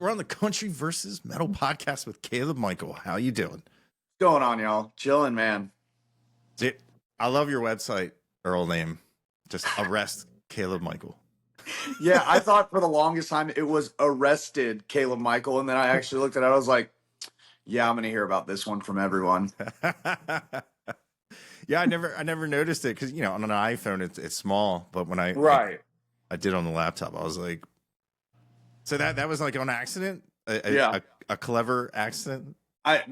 We're on the Country versus Metal podcast with Caleb Michael. How you doing? What's going on, y'all? Chilling, man. See, I love your website, Earl name. Just arrest Caleb Michael. Yeah, I thought for the longest time it was arrested Caleb Michael, and then I actually looked at it. I was like, yeah, I'm gonna hear about this one from everyone. Yeah, I never noticed it because on an iPhone it's small, but when I did on the laptop, I was like, so that was like on accident, a clever accident.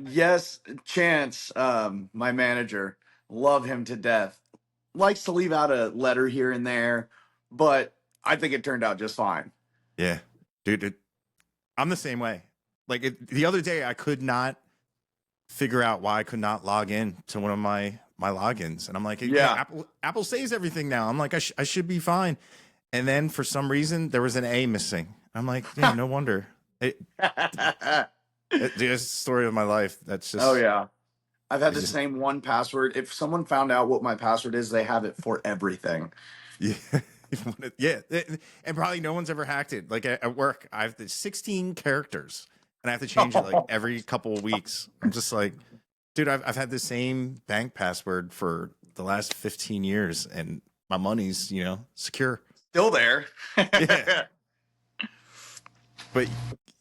Yes, Chance, my manager, love him to death. Likes to leave out a letter here and there, but I think it turned out just fine. Yeah, dude, I'm the same way. Like the other day, I could not figure out why I could not log in to one of my logins, and I'm like, yeah, Apple saves everything now. I'm like, I should be fine, and then for some reason there was an A missing. I'm like, yeah, no wonder. It's the story of my life. That's just. Oh yeah, I've had the same one password. If someone found out what my password is, they have it for everything. Yeah. Yeah, and probably no one's ever hacked it. Like at work, I have the 16 characters, and I have to change it like every couple of weeks. I'm just like, dude, I've had the same bank password for the last 15 years, and my money's secure. Still there. Yeah. But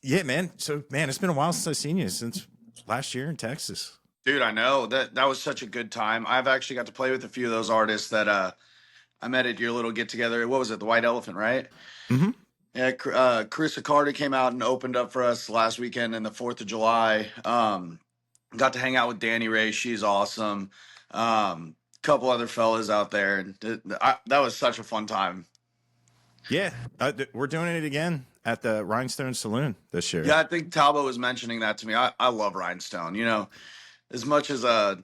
yeah, man. So man, it's been a while since I've seen you, since last year in Texas. Dude, I know that was such a good time. I've actually got to play with a few of those artists that I met at your little get together. What was it? The White Elephant, right? Mm-hmm. Yeah. Carissa Carter came out and opened up for us last weekend in the 4th of July. Got to hang out with Danny Ray. She's awesome. Couple other fellas out there. And that was such a fun time. Yeah. We're doing it again at the Rhinestone Saloon this year. Yeah, I think Talbot was mentioning that to me. I love Rhinestone. As much as a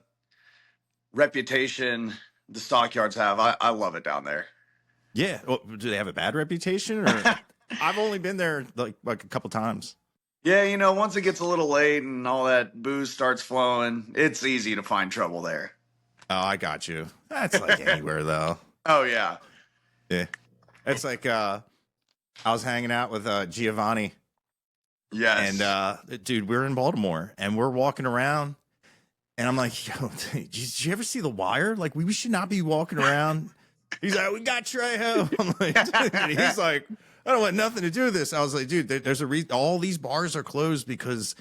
reputation the Stockyards have, I love it down there. Yeah. Well, do they have a bad reputation? Or I've only been there like a couple times. Yeah, once it gets a little late and all that booze starts flowing, it's easy to find trouble there. Oh, I got you. That's like anywhere though. Oh yeah. Yeah. It's like I was hanging out with Giovanni. Yes. And dude, we're in Baltimore and we're walking around and I'm like, yo, did you ever see The Wire? Like we should not be walking around. He's like, we got Trejo. I'm like, he's like, I don't want nothing to do with this. I was like, dude, there's a reason all these bars are closed because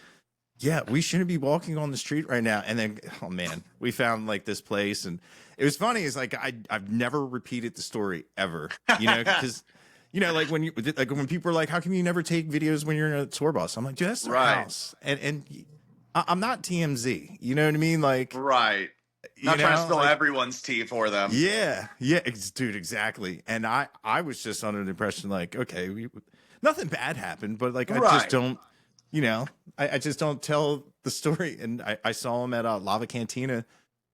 we shouldn't be walking on the street right now. And then, oh man, we found like this place and it was funny. It's like, I've never repeated the story ever, because like when people are like, how come you never take videos when you're in a tour bus? I'm like, dude, that's their house. And I'm not TMZ, you know what I mean? Like, right. Not trying to spill everyone's tea for them. Yeah, dude, exactly. And I was just under the impression like, okay, nothing bad happened, but like I just don't, I just don't tell the story. And I saw him at Lava Cantina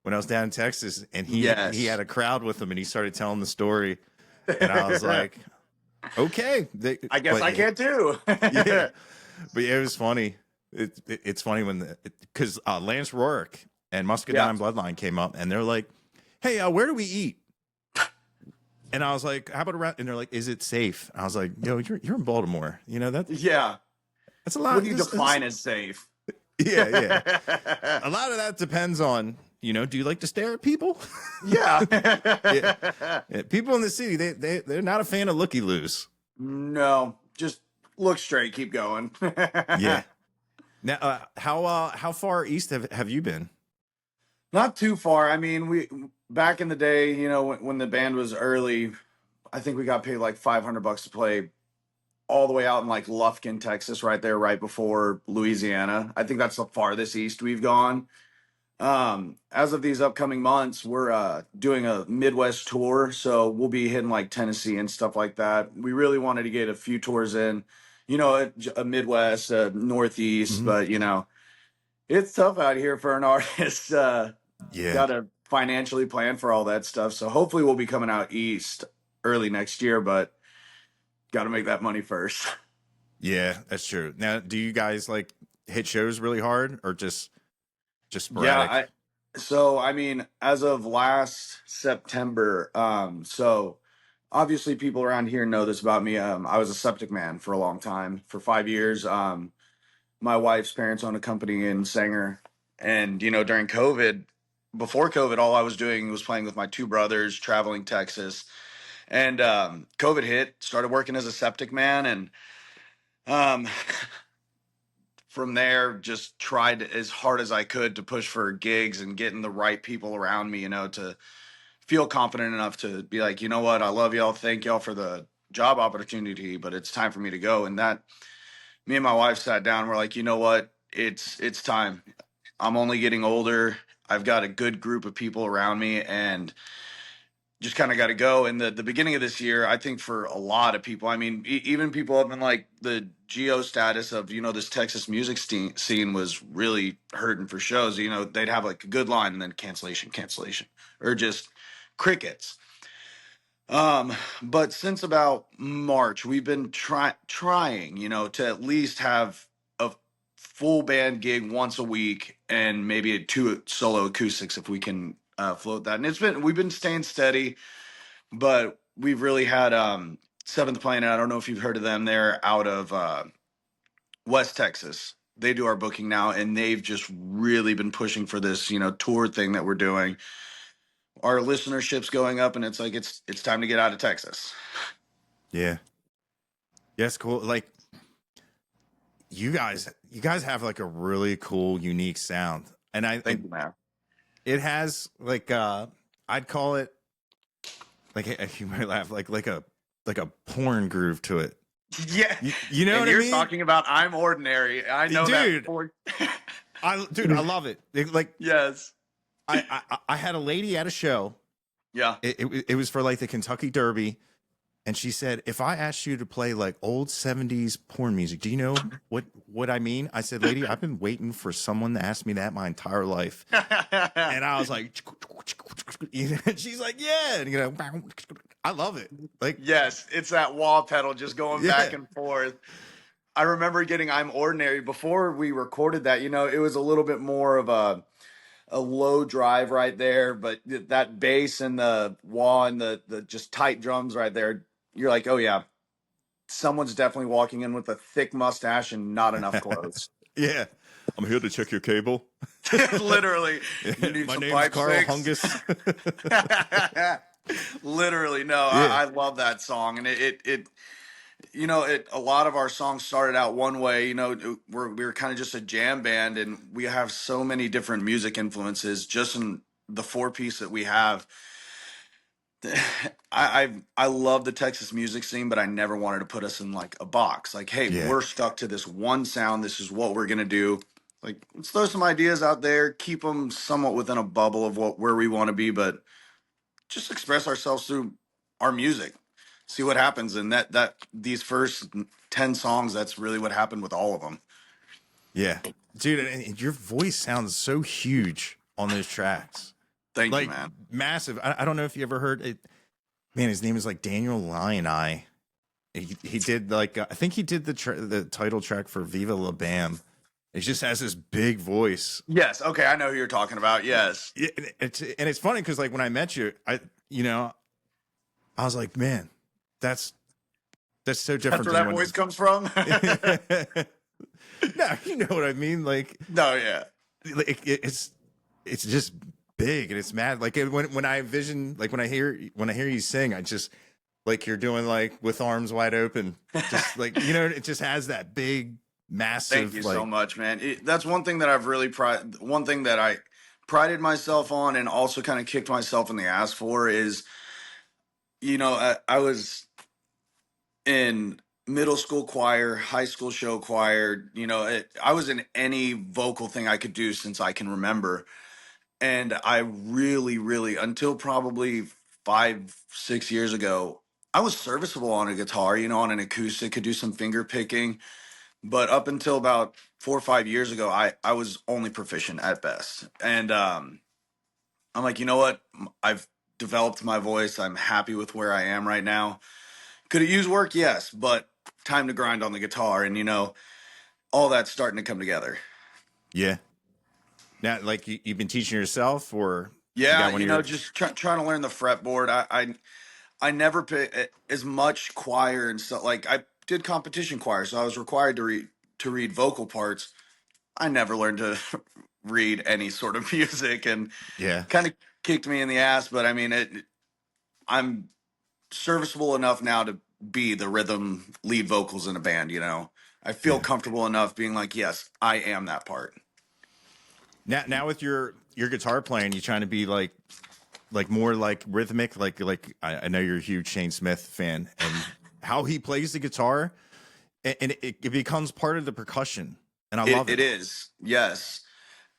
when I was down in Texas, and he had a crowd with him, and he started telling the story, and I was like, okay, I guess I can too. Yeah, but it was funny. It's funny because Lance Rourke and Muscadine Bloodline came up, and they're like, hey, where do we eat? And I was like, how about around? And they're like, is it safe? I was like, yo, you're in Baltimore. That's a lot. What do you define as safe? Yeah. A lot of that depends on, do you like to stare at people? Yeah. Yeah. People in the city, they're not a fan of looky-loos. No, just look straight, keep going. Yeah. Now, how far east have you been? Not too far. I mean, we back in the day, when the band was early, I think we got paid like $500 to play all the way out in like Lufkin, Texas, right there, right before Louisiana. I think that's the farthest east we've gone. As of these upcoming months, we're doing a Midwest tour, so we'll be hitting like Tennessee and stuff like that. We really wanted to get a few tours in, a Midwest, Northeast, but it's tough out here for an artist. Got to financially plan for all that stuff. So hopefully we'll be coming out east early next year, but got to make that money first. Yeah, that's true. Now, do you guys like hit shows really hard or just sporadic? Yeah, I mean, as of last September, so obviously people around here know this about me. I was a septic man for a long time, for 5 years. My wife's parents own a company in Sanger, and during COVID, before COVID, all I was doing was playing with my two brothers, traveling Texas, and COVID hit. Started working as a septic man, and um, from there, just tried as hard as I could to push for gigs and getting the right people around me, to feel confident enough to be like, you know what, I love y'all, thank y'all for the job opportunity, but it's time for me to go. And that, me and my wife sat down, we're like, you know what, it's time. I'm only getting older. I've got a good group of people around me, and just kind of got to go. And the beginning of this year, I think for a lot of people, I mean, even people up in like the geo status of this Texas music scene was really hurting for shows. They'd have like a good line and then cancellation, or just crickets. But since about March, we've been trying, to at least have a full band gig once a week, and maybe two solo acoustics if we can float that. And we've been staying steady, but we've really had Seventh Planet. I don't know if you've heard of them. They're out of West Texas. They do our booking now, and they've just really been pushing for this, tour thing that we're doing. Our listenership's going up, and it's like it's time to get out of Texas. Yeah. Yes, cool. Like you guys have like a really cool, unique sound. And Thank you, man. it has like I'd call it like you might laugh like a porn groove to it. Yeah, You know and what I you're mean? talking about "I'm Ordinary." I know that. Dude, I love it. Like Yes. I had a lady at a show. Yeah. It was for like the Kentucky Derby, and she said, "If I asked you to play like old '70s porn music, do you know what I mean?" I said, "Lady, I've been waiting for someone to ask me that my entire life." And I was like, and she's like, "Yeah," and I love it. Like, Yes, it's that wah pedal just going back yeah, and forth. I remember getting "I'm Ordinary" before we recorded that. It was a little bit more of a low drive right there, but that bass and the wah and the just tight drums right there, you're like, oh yeah, someone's definitely walking in with a thick mustache and not enough clothes. yeah. I'm here to check your cable. Literally, you need My some name's pipe Carl sticks. Hungus. Literally, no, Yeah, I love that song, and a lot of our songs started out one way. We're kind of just a jam band, and we have so many different music influences just in the four piece that we have. I love the Texas music scene, but I never wanted to put us in like a box. Like, hey, yeah, we're stuck to this one sound. This is what we're gonna do. Like, let's throw some ideas out there, keep them somewhat within a bubble of where we want to be, but just express ourselves through our music. See what happens. And that these first 10 songs, that's really what happened with all of them. yeah, dude. And your voice sounds so huge on those tracks, Thank you, like man. massive. I don't know if you ever heard it. Man, his name is like Daniel Lion Eye. He did like I think he did the title track for Viva La Bam. He just has this big voice. Yes. Okay. I know who you're talking about. Yes. Yeah, and it's funny because like when I met you, I was like, man, that's so That's different where than that when. voice comes from. No, you know what I mean. No, yeah. It's just big and it's mad. Like when I vision, like when I hear you sing, I just like you're doing like with arms wide open, just like it just has that big, Thank massive you so like much, man. That's one thing that one thing that I prided myself on, and also kind of kicked myself in the ass for is, I was in middle school choir, high school show choir. I was in any vocal thing I could do since I can remember. And I really, really, until probably 5, 6 years ago, I was serviceable on a guitar, on an acoustic, could do some finger picking. But up until about 4 or 5 years ago, I was only proficient at best. And I'm like, you know what? I've developed my voice. I'm happy with where I am right now. Could it use work? Yes, but time to grind on the guitar, and all that's starting to come together. yeah. Now, like you've been teaching yourself, or you Yeah, got one of your just trying to learn the fretboard. I never pick as much choir and stuff. Like I did competition choir, so I was required to read vocal parts. I never learned to read any sort of music, and Yeah. kind of kicked me in the ass. But I mean, I'm serviceable enough now to be the rhythm lead vocals in a band. I feel Yeah. comfortable enough being like, yes, I am that part. Now with your guitar playing, you trying to be like more like rhythmic, like I know you're a huge Shane Smith fan, and how he plays the guitar, and it becomes part of the percussion, and I It love it it. is, yes.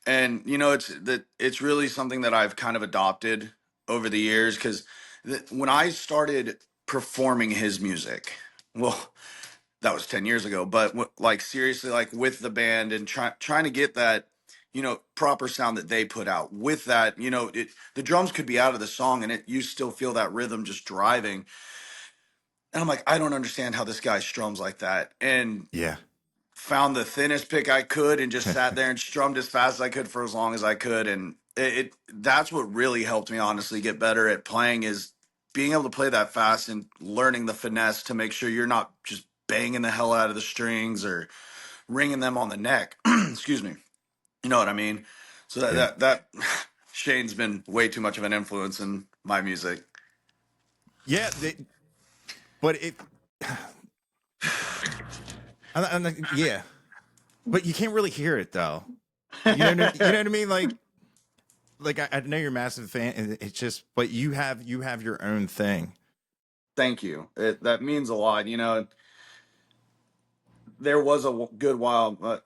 And it's really something that I've kind of adopted over the years, because when I started performing his music, well, that was 10 years ago, but like seriously, like with the band and trying to get that, proper sound that they put out with that, the drums could be out of the song and you still feel that rhythm just driving. And I'm like, I don't understand how this guy strums like that. And Yeah. found the thinnest pick I could and just sat there and strummed as fast as I could for as long as I could. And that's what really helped me honestly get better at playing, is being able to play that fast and learning the finesse to make sure you're not just banging the hell out of the strings or ringing them on the neck. Excuse me. You know what I mean? So Yeah. that Shane's been way too much of an influence in my music. Yeah. But it, yeah, but you can't really hear it though. You know what I mean? Like I know you're a massive fan, and it's just, but you have your own thing. Thank you. That means a lot. There was a good while.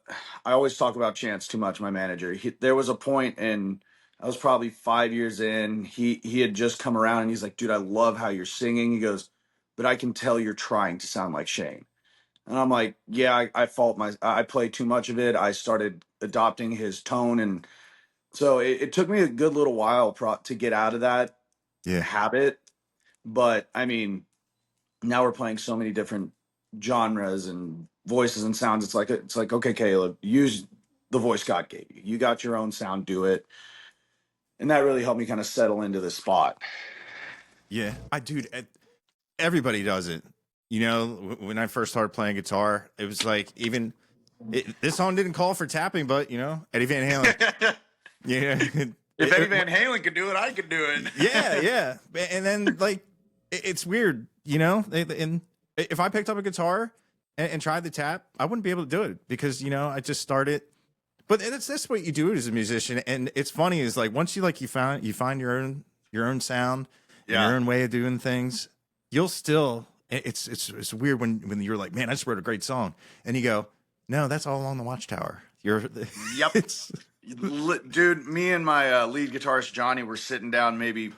I always talk about Chance too much, my manager. There was a point, and I was probably 5 years in. He had just come around, and he's like, "Dude, I love how you're singing." He goes, "But I can tell you're trying to sound like Shane." And I'm like, "Yeah, I play too much of it." I started adopting his tone, and so it took me a good little while to get out of that Yeah. habit. But I mean, now we're playing so many different genres and voices and sounds. It's like, okay, Caleb, use the voice God gave you. You got your own sound, do it. And that really helped me kind of settle into this spot. Yeah. Dude, everybody does it. When I first started playing guitar, it was like, even this song didn't call for tapping, but Eddie Van Halen. Yeah. If Eddie Van Halen could do it, I could do it. Yeah, yeah. And then like it's weird, and if I picked up a guitar and tried the tap, I wouldn't be able to do it because I just started. But that's what you do as a musician, and it's funny is like once you find your own sound and your Yeah. own way of doing things, you'll still. It's weird when you're like, man, I just wrote a great song, and you go, no, that's all along the Watchtower. Yep. It's Dude, me and my lead guitarist Johnny were sitting down maybe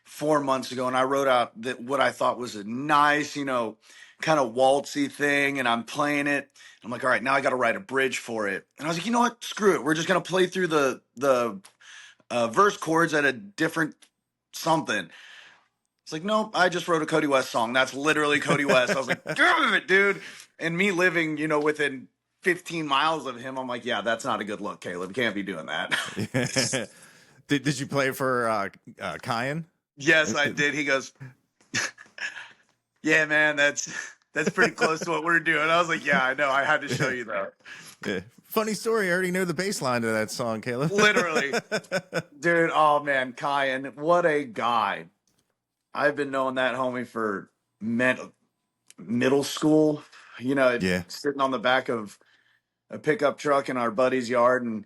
4 months ago, and I wrote out what I thought was a nice, kind of waltzy thing, and I'm playing it. I'm like, all right, now I got to write a bridge for it. And I was like, you know what? Screw it. We're just gonna play through the verse chords at a different something. It's like, nope, I just wrote a Cody West song. That's literally Cody West. I was like, damn it, dude. And me living, within 15 miles of him, I'm like, yeah, that's not a good look, Caleb. You can't be doing that. did you play for Kyan? Yes, I did. He goes, yeah, man, that's pretty close to what we're doing. I was like, yeah, I know. I had to show you that. Yeah. Funny story. I already know the bass line to that song, Caleb. Literally. Dude, oh man, Kyan, what a guy. I've been knowing that homie for middle school, Yeah. sitting on the back of a pickup truck in our buddy's yard, and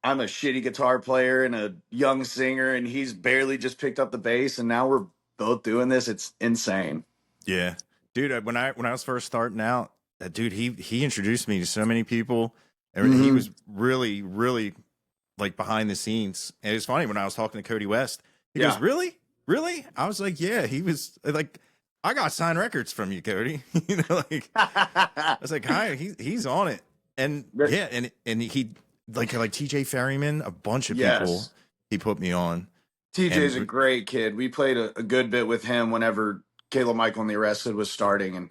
I'm a shitty guitar player and a young singer, and he's barely just picked up the bass, and now we're both doing this. It's insane. Yeah. Dude, when I was first starting out, dude, he introduced me to so many people, and he Mm-hmm. was really, really like behind the scenes. And it's funny when I was talking to Cody West, he goes, Yeah. "Really? Really?" I was like, "Yeah." He was like, "I got signed records from you, Cody." Like I was like, "Hi, he's on it." And yeah, and he like TJ Ferryman, a bunch of people Yes. he put me on. TJ's a And great kid. We played a good bit with him whenever Caleb Michael and the Arrested was starting. And,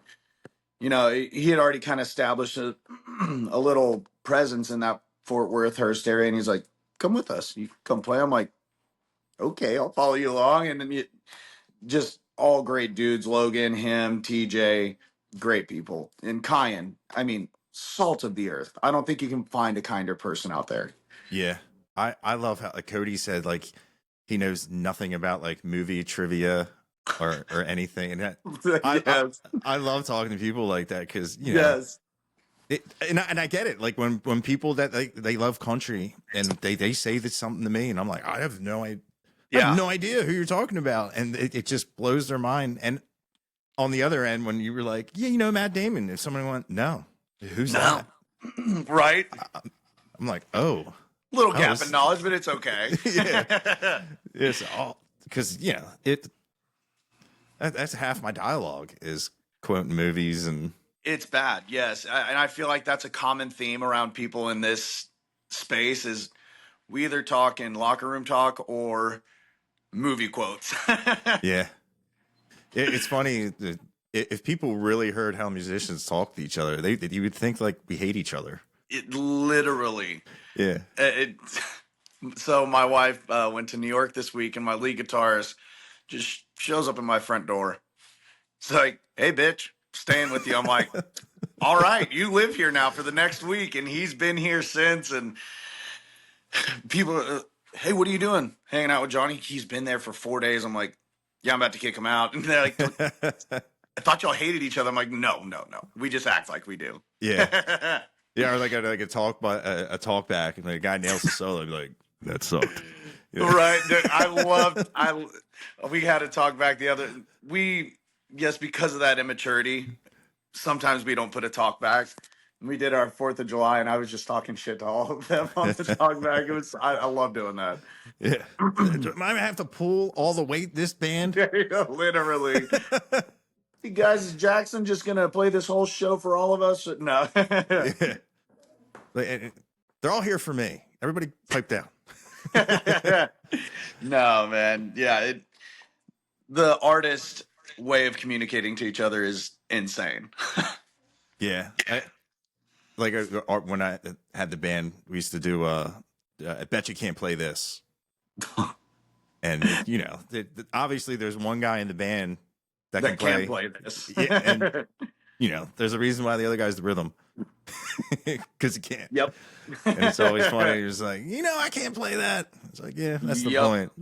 he had already kind of established a little presence in that Fort Worth, Hearst area. And he's like, come with us. You come play. I'm like, okay, I'll follow you along. And then just all great dudes. Logan, him, TJ, great people. And Kyan, I mean, salt of the earth. I don't think you can find a kinder person out there. Yeah. I love how like Cody said like he knows nothing about like movie trivia or anything. And that, I, I Yes. I love talking to people like that because you know Yes. and I get it. Like when people that they love country and they say that something to me, and I'm like, I have Yeah. no idea who you're talking about, and it just blows their mind. And on the other end, when you were like, yeah, you know Matt Damon, if somebody went, no, who's No. that? Right. I'm like, oh, Little oh, gap in knowledge, but it's okay. yeah, it's all because you know that's half my dialogue is quoting movies and It's bad, yes. And I feel like that's a common theme around people in this space is we either talk in locker room talk or movie quotes. yeah. It's funny that if people really heard how musicians talk to each other, you would think like we hate each other. It literally. Yeah. So my wife went to New York this week, and my lead guitarist just shows up in my front door. It's like, hey, bitch, staying with you. I'm like, all right, you live here now for the next week, and he's been here since. And people, hey, what are you doing? Hanging out with Johnny? He's been there for 4 days. I'm like, yeah, I'm about to kick him out. And they're like, I thought y'all hated each other. I'm like, no. We just act like we do. Yeah. Yeah, or like a talk by a talk back, and the guy nails the solo, be like, that sucked. You know? Right. We had a talk back the other, yes, because of that immaturity, sometimes we don't put a talk back. We did our 4th of July, and I was just talking shit to all of them on the talk back. I love doing that. Yeah. Do I have to pull all the weight this band? Literally. Hey guys, is Jackson just gonna play this whole show for all of us? No. Yeah. They're all here for me. Everybody pipe down. No, man. Yeah, the artist way of communicating to each other is insane. Yeah. When I had the band, we used to do I bet you can't play this. And you know, obviously there's one guy in the band that can play this. Yeah, and you know, there's a reason why the other guy's the rhythm. Because he can't. Yep. And it's always funny. He's like, you know, I can't play that. It's like, yeah, that's the point.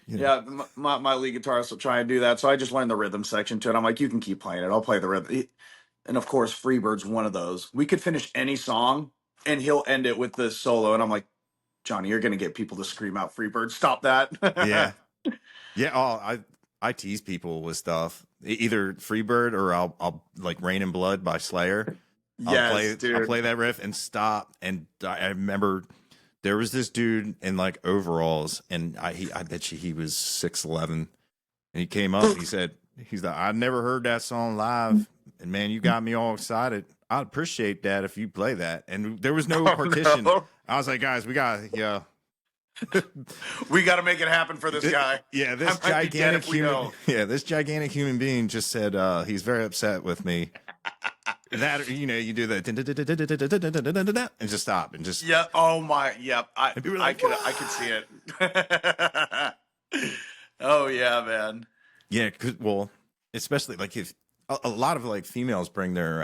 You know? Yeah, my lead guitarist will try and do that. So I just learned the rhythm section to it. I'm like, you can keep playing it. I'll play the rhythm. And of course, Freebird's one of those. We could finish any song and he'll end it with the solo. And I'm like, Johnny, you're going to get people to scream out Freebird. Stop that. Yeah. Yeah. Oh, I tease people with stuff. Either Freebird or I'll like Rain and Blood by Slayer. I'll play that riff and stop. And I remember there was this dude in like overalls, and I bet you he was 6'11", and he came up. And he's like, I've never heard that song live, and man, you got me all excited. I'd appreciate that if you play that. And there was no partition. No. I was like, guys, we got we got to make it happen for this guy. Yeah, this gigantic human. Yeah, this gigantic human being just said he's very upset with me. That you do that and just stop and just yeah. Oh my, yep. I could see it. Oh yeah, man. Yeah, well, especially like if a lot of like females bring their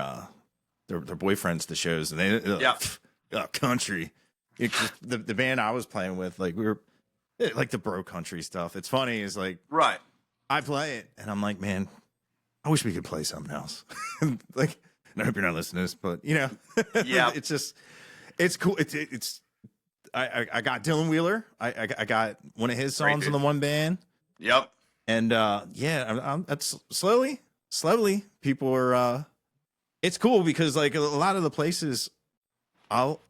boyfriends to shows, and they country. The band I was playing with, like we were like the bro country stuff. It's funny, is like right. I play it, and I'm like, man, I wish we could play something else. Like, and I hope you're not listening to this, but you know, yeah, it's cool. I got Dylan Wheeler. I got one of his songs in the one band. Yep. And I'm that's slowly people are. It's cool because like a lot of the places, I'll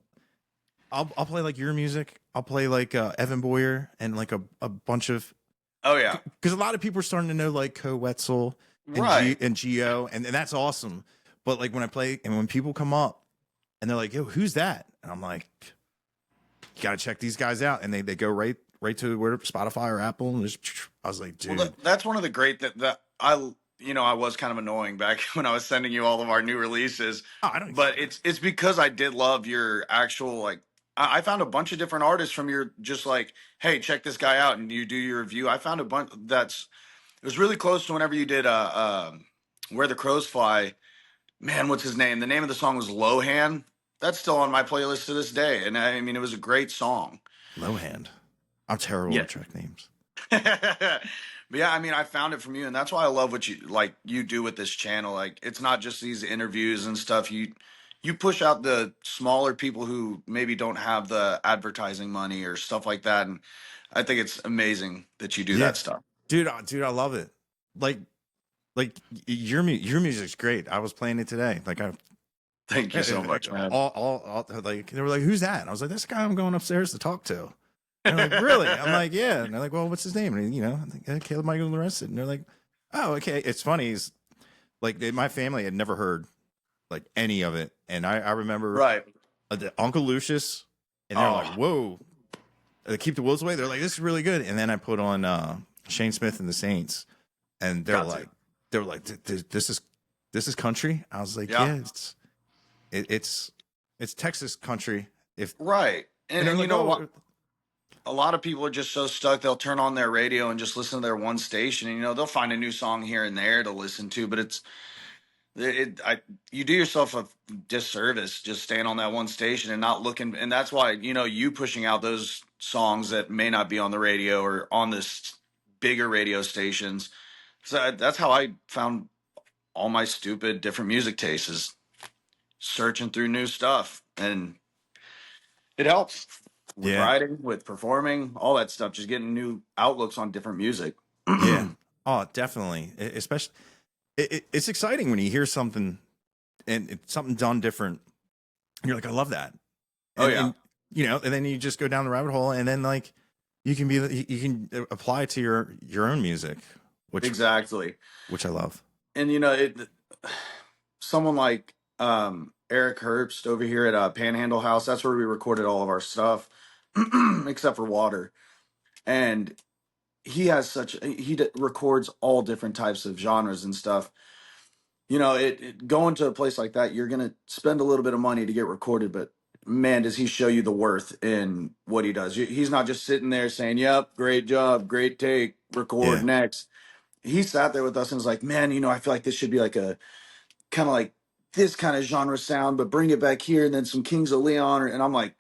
play like your music. I'll play like Evan Boyer and like a bunch of. Oh yeah, because a lot of people are starting to know like Co Wetzel and right. and Geo, and that's awesome. But like when I play and when people come up and they're like, "Yo, who's that?" and I'm like, "You got to check these guys out," and they go right to where Spotify or Apple. And I was like, dude, well, that's one of the great that I was kind of annoying back when I was sending you all of our new releases. Oh, I don't. But it's because I did love your actual like. I found a bunch of different artists from your just like, hey, check this guy out, and you do your review. I found a bunch that's It was really close to whenever you did Where the Crows Fly. Man, what's his name? The name of the song was Lohan. That's still on my playlist to this day, and I mean, it was a great song. Low hand. I'm terrible Yeah. with track names. But yeah, I mean, I found it from you, and that's why I love what you do with this channel. Like, it's not just these interviews and stuff. You push out the smaller people who maybe don't have the advertising money or stuff like that, and I think it's amazing that you do Yeah, that stuff. dude, I love it. Like, your music's great. I was playing it today. Like Thank you so much, man. all like they were like, "Who's that?" And I was like, "This guy I'm going upstairs to talk to." And they're like, "Really?" I'm like, "Yeah." And they're like, "Well, what's his name?" And I think Caleb Michael arrested. And they're like, "Oh, okay." It's funny. Is like my family had never heard like any of it, and I remember Right. Uncle Lucius, and they're like, Oh, "Whoa!" Keep the wolves away. They're like, "This is really good." And then I put on Shane Smith and the Saints, and got to. they were like, This is country." I was like, Yeah. "Yeah, it's Texas country." If Right. and And, they're and you like, know "Oh, what? A lot of people are just so stuck they'll turn on their radio and just listen to their one station. And, they'll find a new song here and there to listen to, but you do yourself a disservice just staying on that one station and not looking. And that's why, you pushing out those songs that may not be on the radio or on this bigger radio stations. So that's how I found all my stupid different music tastes, is searching through new stuff. And it helps with yeah, writing, with performing, all that stuff, just getting new outlooks on different music. yeah, oh, definitely." Especially, it's exciting when you hear something and it's something done different. And you're like, "I love that," Oh, yeah. and and then you just go down the rabbit hole, and then like you can you can apply it to your own music, which Exactly. which I love. And, someone like Eric Herbst over here at Panhandle House, that's where we recorded all of our stuff, except for Water. And records all different types of genres and stuff. Going to a place like that, you're gonna spend a little bit of money to get recorded, but man, does he show you the worth in what he does. He's not just sitting there saying, "Yep, great job, great take, record Yeah, next." He sat there with us and was like, "Man, I feel like this should be like a kind of like this kind of genre sound, but bring it back here and then some Kings of Leon." And I'm like,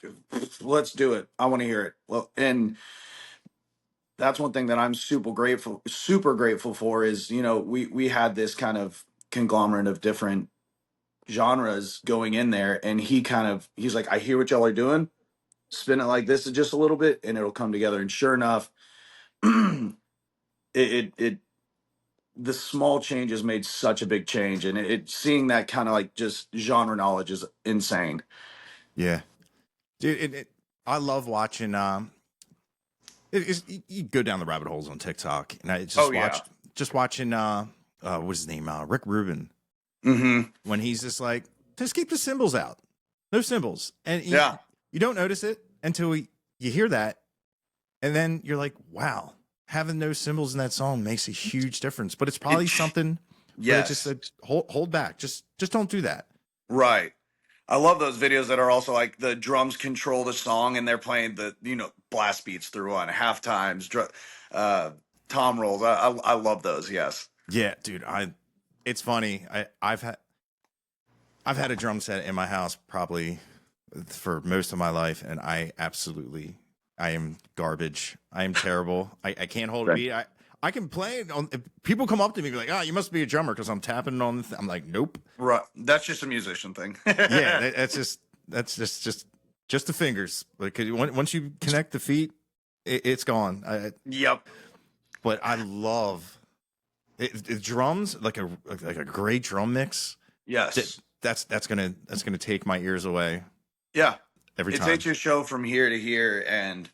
"Let's do it. I want to hear it." Well, and that's one thing that I'm super grateful for is, we had this kind of conglomerate of different genres going in there, and he's like, "I hear what y'all are doing. Spin it like this just a little bit and it'll come together." And sure enough, it the small changes made such a big change, and seeing that kind of like just genre knowledge is insane. yeah, dude. I love watching. You go down the rabbit holes on TikTok, and I Oh yeah. just watching what's his name, Rick Rubin, Mm-hmm. when he's just keep the cymbals out, no cymbals, and Yeah. you don't notice it until you hear that, and then you're like, wow, having no cymbals in that song makes a huge difference. But it's probably something. But it just Yes. said, hold back, just don't do that. Right. I love those videos that are also like the drums control the song and they're playing the blast beats through on half times, uh, tom rolls. I love those. Yes. Yeah, dude. It's funny. I've had a drum set in my house probably for most of my life, and I am garbage. I am terrible. I can't hold a beat. I can play it on. If people come up to me and be like, "Oh, you must be a drummer," because I'm tapping on. I'm like, "Nope." Right. That's just a musician thing. Yeah, that's just the fingers. Because once you connect the feet, it's gone. Yep. But I love drums, like a great drum mix. Yes. That's gonna take my ears away Yeah. every It time. takes your show from here to here, and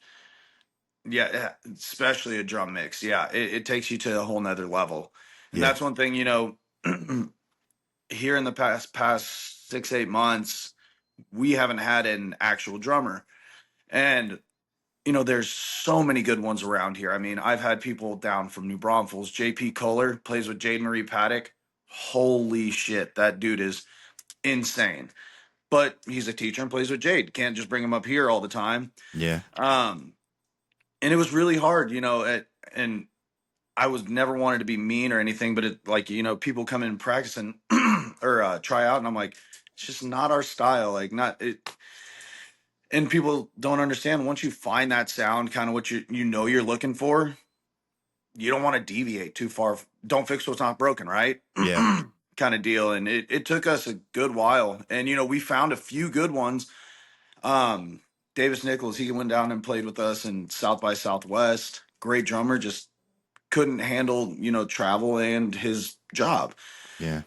yeah, especially a drum mix. Yeah, it takes you to a whole nother level. And Yeah, that's one thing, here in the past 6-8 months, we haven't had an actual drummer. And there's so many good ones around here. I mean, I've had people down from New Braunfels. JP Kohler plays with Jade Marie Paddock. Holy shit, that dude is insane. But he's a teacher and plays with Jade. Can't just bring him up here all the time. yeah, And it was really hard, and I was never wanted to be mean or anything, but it like, people come in and practice and or try out, and I'm like, it's just not our style. Like, not it. And people don't understand, once you find that sound, kind of what you're looking for, you don't want to deviate too far. Don't fix what's not broken, right? Yeah. Kind of deal. And it took us a good while. And, we found a few good ones. Um, Davis Nichols, he went down and played with us in South by Southwest. Great drummer, just couldn't handle, travel and his job. Yeah.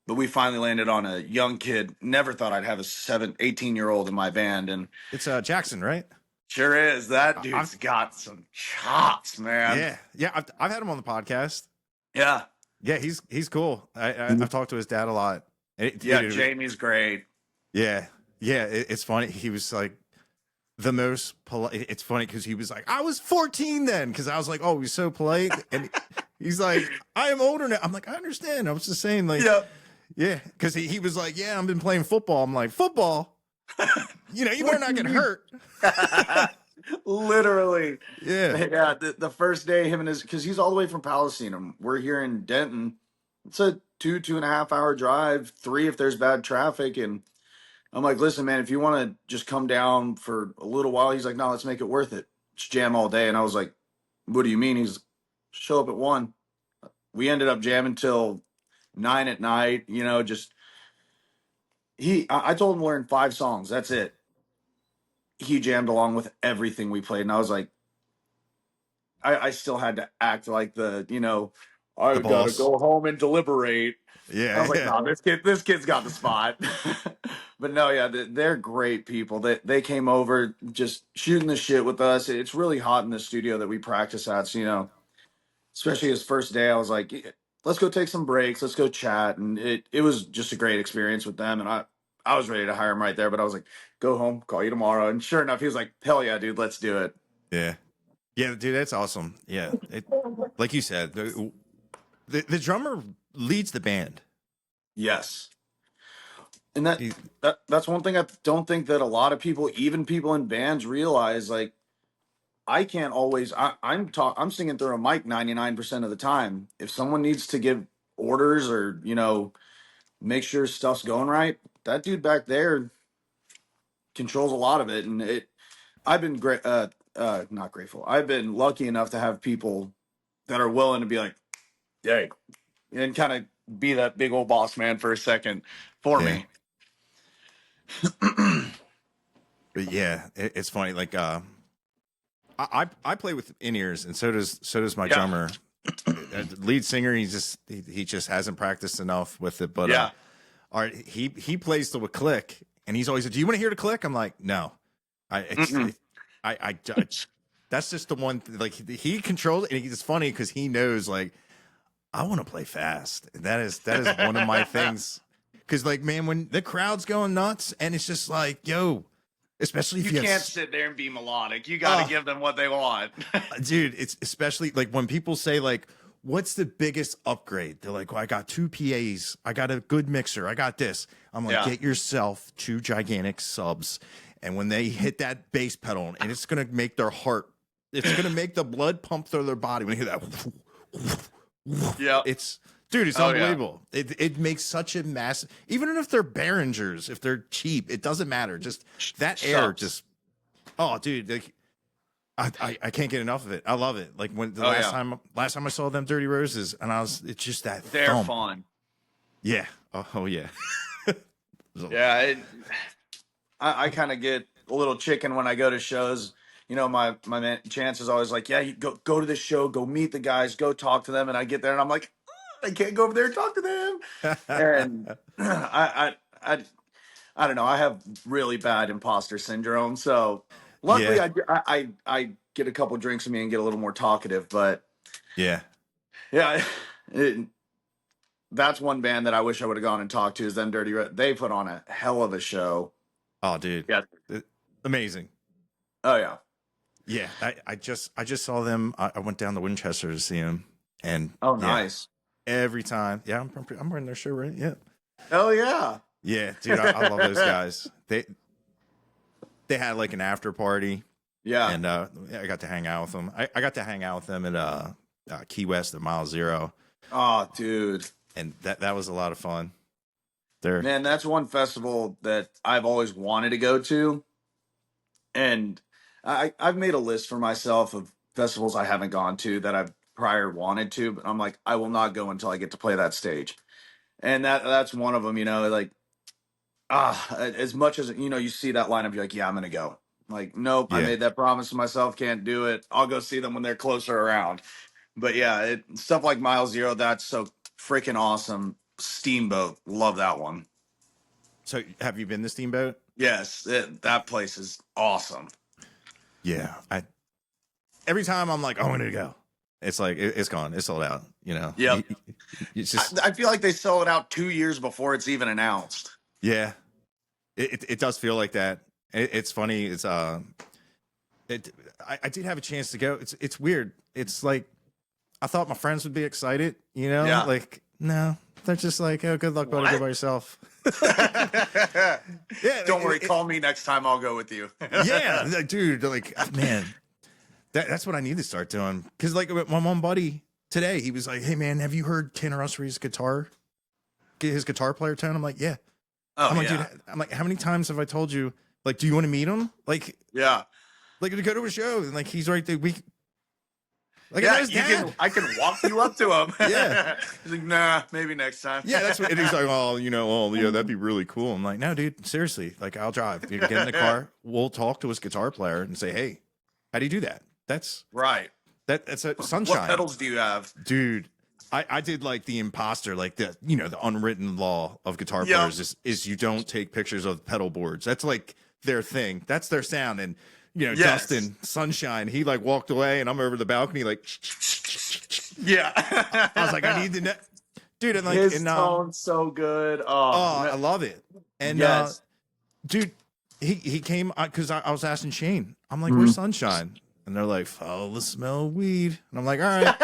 But we finally landed on a young kid. Never thought I'd have a 18-year-old in my band. And It's Jackson, right? sure is. That I've dude's got some chops, man. yeah. Yeah, I've had him on the podcast. Yeah. Yeah, he's cool. I've talked to his dad a lot. Yeah, Jamie's great. Yeah. Yeah, it's funny. He was like the most polite. It's funny because he was like, I was 14 then, because I was like, oh, he's so polite. And he's like, I am older now. I'm like, I understand. I was just saying, like, yeah, because he was like, yeah, I've been playing football. I'm like, football? You better not get hurt. Literally. Yeah. Yeah, the first day, him and his, because he's all the way from Palestine, and we're here in Denton. It's a 2.5 hour drive, 3 if there's bad traffic. And I'm like, listen, man, if you want to just come down for a little while, he's like, no, let's make it worth it. Just jam all day. And I was like, what do you mean? He's, show up at 1. We ended up jamming till 9 at night, just I told him to learn 5 songs. That's it. He jammed along with everything we played. And I was like, I still had to act like I The gotta boss. go home and deliberate. I Yeah. was like, Yeah. nah, this kid's got the spot. But no, yeah, they're great people. They came over just shooting the shit with us. It's really hot in the studio that we practice at. So, especially his first day, I was like, "Yeah, let's go take some breaks. Let's go chat." And it was just a great experience with them. And I was ready to hire him right there, but I was like, go home, call you tomorrow. And sure enough, he was like, hell yeah, dude, let's do it. Yeah. Yeah, dude, that's awesome. Yeah. Like you said, the drummer leads the band. Yes. And that, He, that's one thing I don't think that a lot of people, even people in bands, realize. Like, I can't always. I'm singing through a mic 99% of the time. If someone needs to give orders or make sure stuff's going right, that dude back there controls a lot of it. And I've been great. Not grateful. I've been lucky enough to have people that are willing to be like, hey, and kind of be that big old boss man for a second for yeah. me. But yeah, it's funny. Like, I play with in-ears, and so does my Yeah. drummer. Lead singer, he just hasn't practiced enough with it. But Yeah. all right, he plays to a click, and he's always like, "Do you want to hear the click?" I'm like, "No, I that's just the one. Like, he controls it, and it's funny because he knows, like, I want to play fast. That is one of my things. Because, like, man, when the crowd's going nuts, and it's just like, yo, especially if You you can't sit there and be melodic. You got to give them what they want. dude, it's especially like when people say, like, what's the biggest upgrade? They're like, well, I got 2 PAs, I got a good mixer, I got this. I'm like, Yeah. get yourself 2 gigantic subs, and when they hit that bass pedal, and it's gonna make their heart, it's gonna make the blood pump through their body when you hear that. Yeah. It's, dude, it's unbelievable. It makes such a massive, even if they're Behringers, if they're cheap, it doesn't matter. Just that air, just, oh, dude, like, I can't get enough of it. I love it. Like, when the last time I saw them Dirty Roses, and it's just that They're thump. fun. Yeah. Oh yeah. Yeah. I kind of get a little chicken when I go to shows. My man Chance is always like, yeah, you go to this show, go meet the guys, go talk to them. And I get there and I'm like, I can't go over there and talk to them. And I don't know. I have really bad imposter syndrome. So luckily Yeah. I get a couple drinks with me and get a little more talkative. But Yeah. yeah, that's one band that I wish I would have gone and talked to, is them Dirty Red. They put on a hell of a show. Oh, dude. Yeah. Amazing. Oh yeah. Yeah. I just saw them. I went down to Winchester to see them, and Oh, yeah, nice. every time. Yeah, I'm wearing their shirt, right? Yeah. Hell yeah. Yeah, dude, I love those guys. They had like an after party, Yeah. and I got to hang out with them. I got to hang out with them at Key West at Mile Zero, Oh, dude. and that was a lot of fun. There, Man, that's one festival that I've always wanted to go to. And I've made a list for myself of festivals I haven't gone to that I've prior wanted to, but I'm like, I will not go until I get to play that stage. And that's one of them, like, as much as, you see that lineup, you're like, yeah, I'm going to go. Like, nope, I yeah. made that promise to myself, can't do it. I'll go see them when they're closer around. But yeah, stuff like Mile Zero, that's so freaking awesome. Steamboat, love that one. So have you been to Steamboat? Yes, that place is awesome. Yeah, I every time I'm like, oh, I'm gonna go. It's like it's gone. It's sold out. Yep. It's just I feel like they sell it out 2 years before it's even announced. yeah. It does feel like that. It's funny. I did have a chance to go. It's weird. It's like I thought my friends would be excited. Yeah. Like no, they're just like, oh, good luck, buddy. Go by yourself. Yeah. Don't worry. Call me next time. I'll go with you. Yeah, like, dude. Like man, that's what I need to start doing. Because like my one buddy today, he was like, hey man, have you heard Tanner Usry's guitar? His guitar player tone. I'm like, yeah. Oh, I'm like, yeah. dude, I'm like, how many times have I told you, like, do you want to meet him? Like, Yeah. like to go to a show and like he's right there. Like, Yeah, I can walk you up to him. Yeah. He's like, nah, maybe next time. Yeah, that's what. And he's like, oh, yeah, that'd be really cool. I'm like, no, dude, seriously, like, I'll drive. You get in the car, we'll talk to his guitar player and say, hey, how do you do that? That's Right. that's a sunshine. What pedals do you have? Dude. I did like the imposter, like the unwritten law of guitar players is you don't take pictures of pedal boards. That's like their thing. That's their sound. And Yes. Dustin Sunshine, he like walked away and I'm over the balcony like Yeah. I was like, I need to know. Dude, and like His tone's so good. Oh, I love it. And yes. dude, he came because I was asking Shane. I'm like, where's Sunshine? And they're like, follow the smell of weed. And I'm like, all right.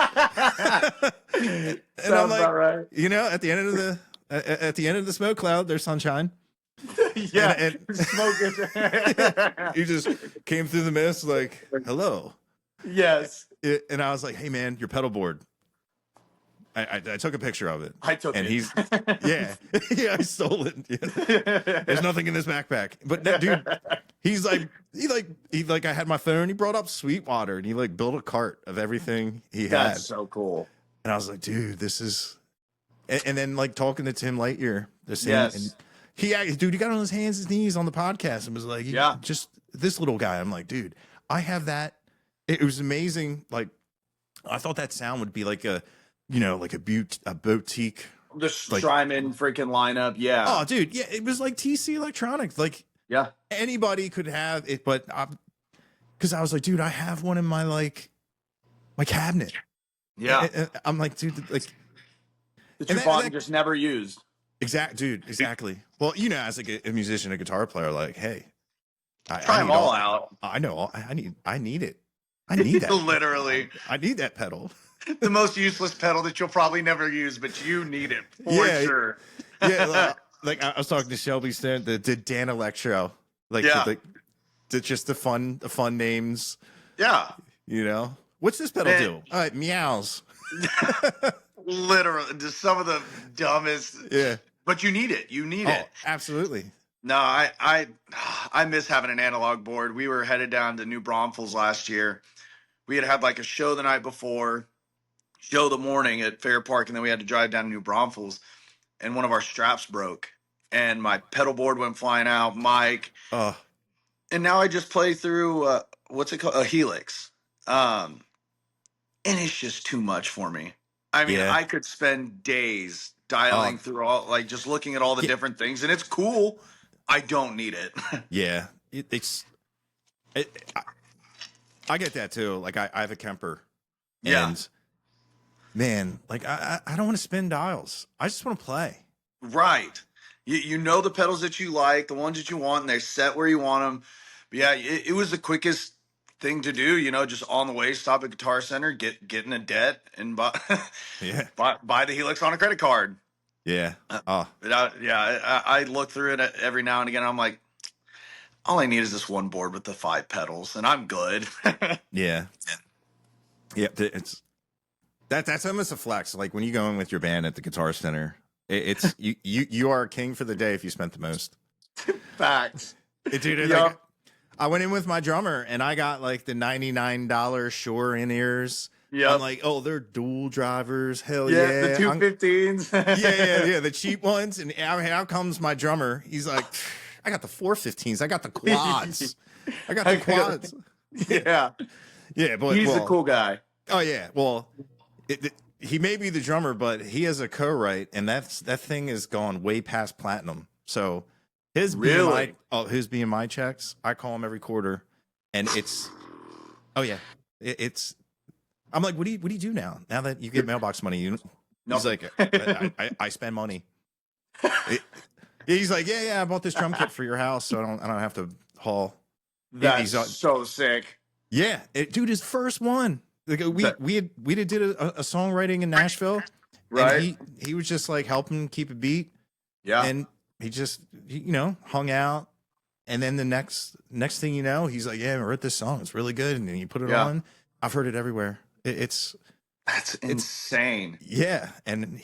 And I'm like, right. at the end of the smoke cloud, there's Sunshine. Yeah. And smoking. he just came through the mist like, hello. Yes. And I was like, hey man, your pedal board. I took a picture of it. I took and it. he's yeah. Yeah, I stole it. Yeah. There's nothing in this backpack. But that dude, he's like I had my phone, he brought up Sweetwater and he like built a cart of everything he had. That's so cool. And I was like, dude, this is and then like talking to Tim Lightyear, the same Yes. and he got on his hands and knees on the podcast and was like, Yeah. just this little guy. I'm like, dude, I have that. It was amazing. Like I thought that sound would be like a boutique. The Strymon freaking lineup. Yeah. Oh, dude. Yeah. It was like TC Electronics. Like, yeah. Anybody could have it, but because I was like, dude, I have one in my cabinet. Yeah. And I'm like, dude, like that you bought and just never used. Exactly. Well, as like a musician, a guitar player, like, hey, try them all out. I know. I need it. I need that. Literally. I need that pedal. The most useless pedal that you'll probably never use, but you need it for sure. Yeah. Like I was talking to Shelby Stone, the Dan Electro, just the fun names. Yeah. What's this pedal do? It meows. Literally, just some of the dumbest. Yeah. But you need it. You need it. Absolutely. No, I miss having an analog board. We were headed down to New Braunfels last year. We had like a show the night before, show the morning at Fair Park, and then we had to drive down to New Braunfels, and one of our straps broke, and my pedal board went flying out, mic, and now I just play through what's it called, a Helix, and it's just too much for me. I mean, I could spend days dialing through all, just looking at all the different things, and it's cool. I don't need it. Yeah, I get that too. Like I have a Kemper. And man, like I don't want to spin dials. I just want to play. Right. You know the pedals that you like, the ones that you want, and they're set where you want them. But yeah, it was the quickest thing to do, just on the way, stop at Guitar Center, get in a debt, and buy the Helix on a credit card. Yeah. I look through it every now and again. I'm like, all I need is this one board with the 5 pedals, and I'm good. Yeah. Yeah. That's almost a flex. Like when you go in with your band at the Guitar Center, it's you are a king for the day if you spent the most. Facts. Dude, like Yup. I went in with my drummer and I got like the $99 Shure in ears. I'm Yep. like, oh, they're dual drivers. Hell Yeah, the yeah. 215s. Yeah, the cheap ones. And out comes my drummer. He's like, I got the 415s. I got the quads. I got the quads. Yeah. Yeah, but He's the well, cool guy. oh yeah, well, he may be the drummer, but he has a co-write, and that thing has gone way past platinum. So his Really? his BMI checks, I call him every quarter, and it's oh yeah, it's. I'm like, what do you do now? Now that you get mailbox money, he's Nope. like, I spend money. It- he's like, yeah, I bought this drum kit for your house, so I don't have to haul. That's He's so sick. yeah, dude, his first one. Like That- we did a songwriting in Nashville, and Right? he was just like helping keep a beat, Yeah. and he hung out, and then the next thing you know, he's like, yeah, I wrote this song, it's really good, and then you put it Yeah. on. I've heard it everywhere. That's insane. Yeah, and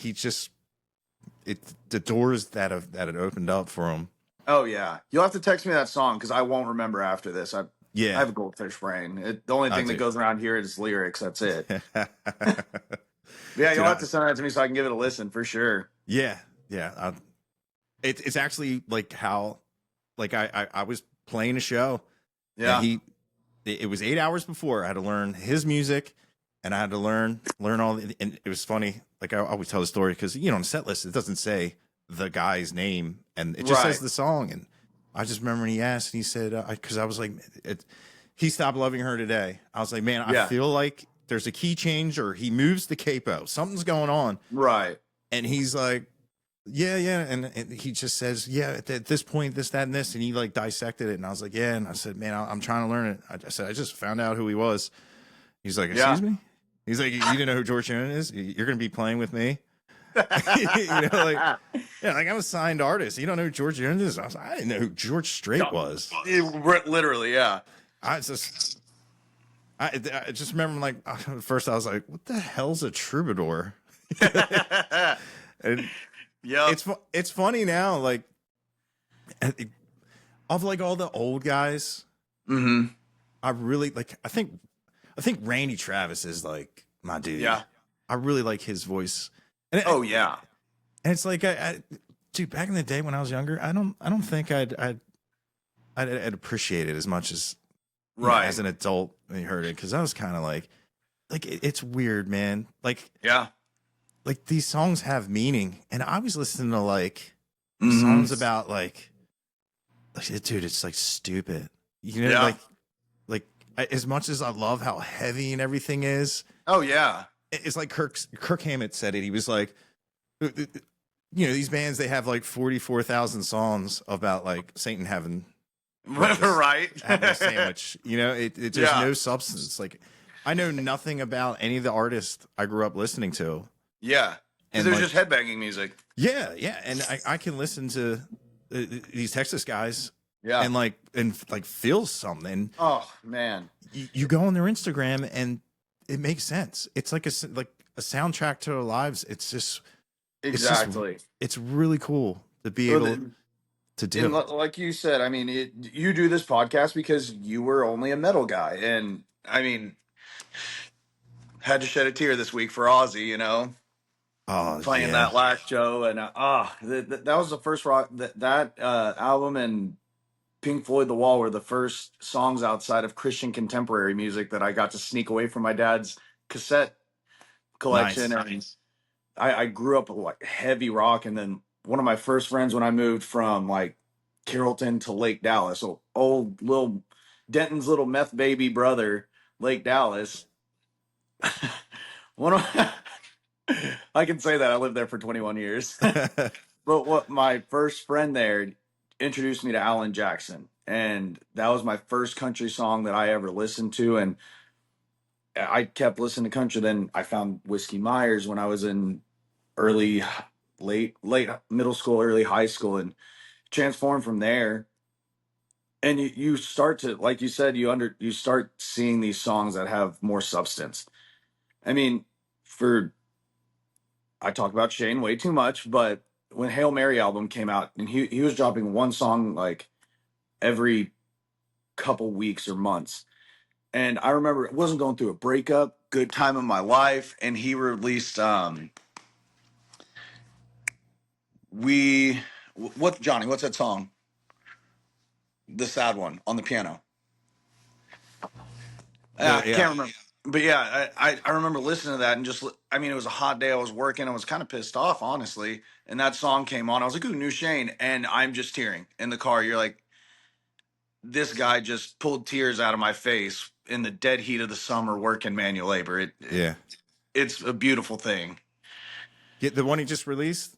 the doors that had opened up for him. Oh yeah. You'll have to text me that song because I won't remember after this. I Yeah, have a goldfish brain. The only I thing that do. goes around here is lyrics. That's it. Yeah, Dude, you'll have to send that to me so I can give it a listen for sure. yeah. It's actually like how like I was playing a show. Yeah. And it was 8 hours before I had to learn his music, and I had to learn all. And it was funny. Like I always tell the story because on the set list it doesn't say the guy's name, and it just says Right. the song. And I just remember when he asked, and he said, because I was like, he stopped loving her today. I was like, man, I Yeah. feel like there's a key change, or he moves the capo, something's going on. Right. And he's like, yeah, and he just says, yeah, at this point, this, that, and this, and he like dissected it, and I was like, yeah, and I said, man, I'm trying to learn it. I said, I just found out who he was. He's like, Yeah. excuse me. He's like, you didn't know who George Jones is? You're gonna be playing with me. Like I'm a signed artist. You don't know who George Jones is? I didn't know who George Strait was. Literally, yeah. I just remember like at first I was like, what the hell's a troubadour? And Yeah. it's funny now, like of like all the old guys, Mm-hmm. I really like. I think Randy Travis is like my dude. Yeah. I really like his voice. And Oh yeah. and it's like dude, back in the day when I was younger, I don't think I'd appreciate it as much as Right. as an adult when you heard it, because I was kind of like it's weird, man. Like Yeah. these songs have meaning, and I was listening to like Mhm. songs about like dude, it's like stupid. Yeah. Like as much as I love how heavy and everything is, Oh yeah. it's like Kirk Hammett said it. He was like, these bands, they have like 44,000 songs about like Satan having Right. having a sandwich. There's Yeah. no substance. Like I know nothing about any of the artists I grew up listening to. Yeah. And Because there's like, just headbanging music. yeah, and I can listen to these Texas guys Yeah. and like feel something. Oh man. You go on their Instagram and it makes sense. It's like a soundtrack to their lives. It's just Exactly. it's really cool to be Well, able to do. like you said, I mean, you do this podcast because you were only a metal guy, and I mean, had to shed a tear this week for Ozzy, Oh playing yeah, that last show, and that was the first rock that album, and Pink Floyd The Wall were the first songs outside of Christian contemporary music that I got to sneak away from my dad's cassette collection. Nice. And I grew up with like heavy rock, and then one of my first friends when I moved from like Carrollton to Lake Dallas, so old little Denton's little meth baby brother, Lake Dallas. one of I can say that I lived there for 21 years. But what my first friend there introduced me to Alan Jackson, and that was my first country song that I ever listened to, and I kept listening to country. Then I found Whiskey Myers when I was in late middle school, early high school, and transformed from there. And you start to, like you said, you start seeing these songs that have more substance. I mean, for I talk about Shane way too much, but when Hail Mary album came out, and he was dropping one song like every couple weeks or months. And I remember it wasn't going through a breakup, good time of my life, and he released we what Johnny, what's that song? The sad one on the piano. The, I yeah, can't remember. But yeah, I remember listening to that and just, I mean, it was a hot day. I was working. I was kind of pissed off, honestly. And that song came on. I was like, ooh, new Shane. And I'm just tearing in the car. You're like, this guy just pulled tears out of my face in the dead heat of the summer working manual labor. yeah. It's a beautiful thing. Get the one he just released.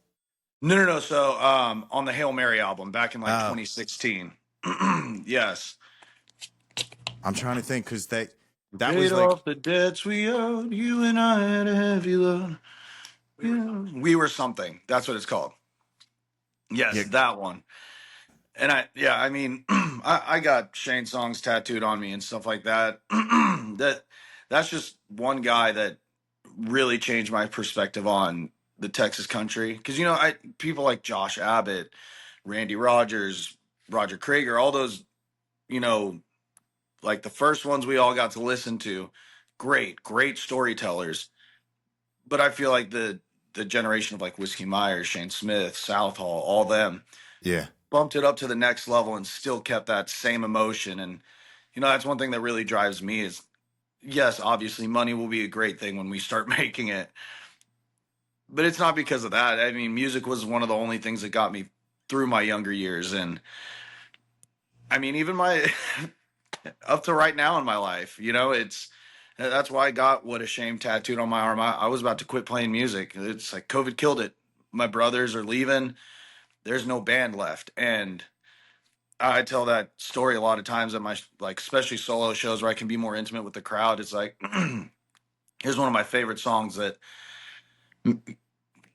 No. So on the Hail Mary album back in like Oh, 2016. Yes. I'm trying to think because that Paid was like off the debts we owed. You and I had a heavy load. We were something. That's what it's called. Yes, yeah, that one. And I mean, I got Shane songs tattooed on me and stuff like that. That's just one guy that really changed my perspective on the Texas country. Because I people like Josh Abbott, Randy Rogers, Roger Krager, all those, you know, like the first ones we all got to listen to, great storytellers. But I feel like the generation of like Whiskey Myers, Shane Smith, Southall, all them yeah, bumped it up to the next level and still kept that same emotion. And that's one thing that really drives me is, yes, obviously money will be a great thing when we start making it, but it's not because of that. I mean, music was one of the only things that got me through my younger years. And I mean, even my up to right now in my life, that's why I got What a Shame tattooed on my arm. I was about to quit playing music. It's like COVID killed it. My brothers are leaving. There's no band left. And I tell that story a lot of times at my, like, especially solo shows where I can be more intimate with the crowd. It's like, here's one of my favorite songs that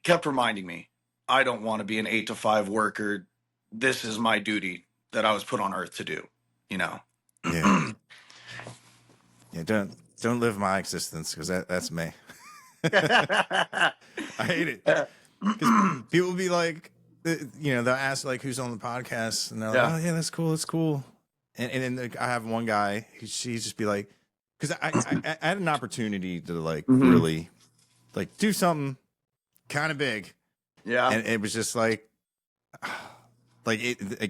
kept reminding me, I don't want to be an 8 to 5 worker. This is my duty that I was put on earth to do, you know? yeah, yeah. Don't live my existence because that's me. I hate it because people be like, they'll ask like who's on the podcast, and they're like, Yeah. oh yeah, that's cool, that's cool. And then like, I have one guy who she's just be like, because I had an opportunity to like Hmm. really like do something kind of big, Yeah. and it was just like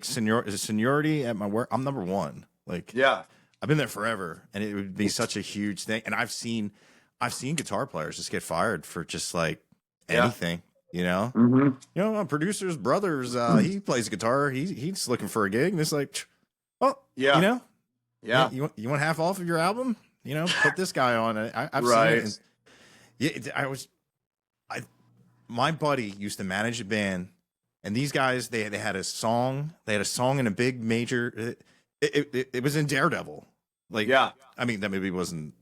seniority at my work. I'm number one. Like Yeah. I've been there forever, and it would be such a huge thing. And I've seen guitar players just get fired for just like Yeah. anything, you know. Hmm. A producer's brother's he plays guitar. He's looking for a gig, and it's like, oh, Yeah. yeah, Yeah. you want half off of your album? Put this guy on it. I've seen it. Right. And yeah, I my buddy used to manage a band, and these guys they had a song. They had a song in a big major. It was in Daredevil. Like, Yeah. I mean, that movie wasn't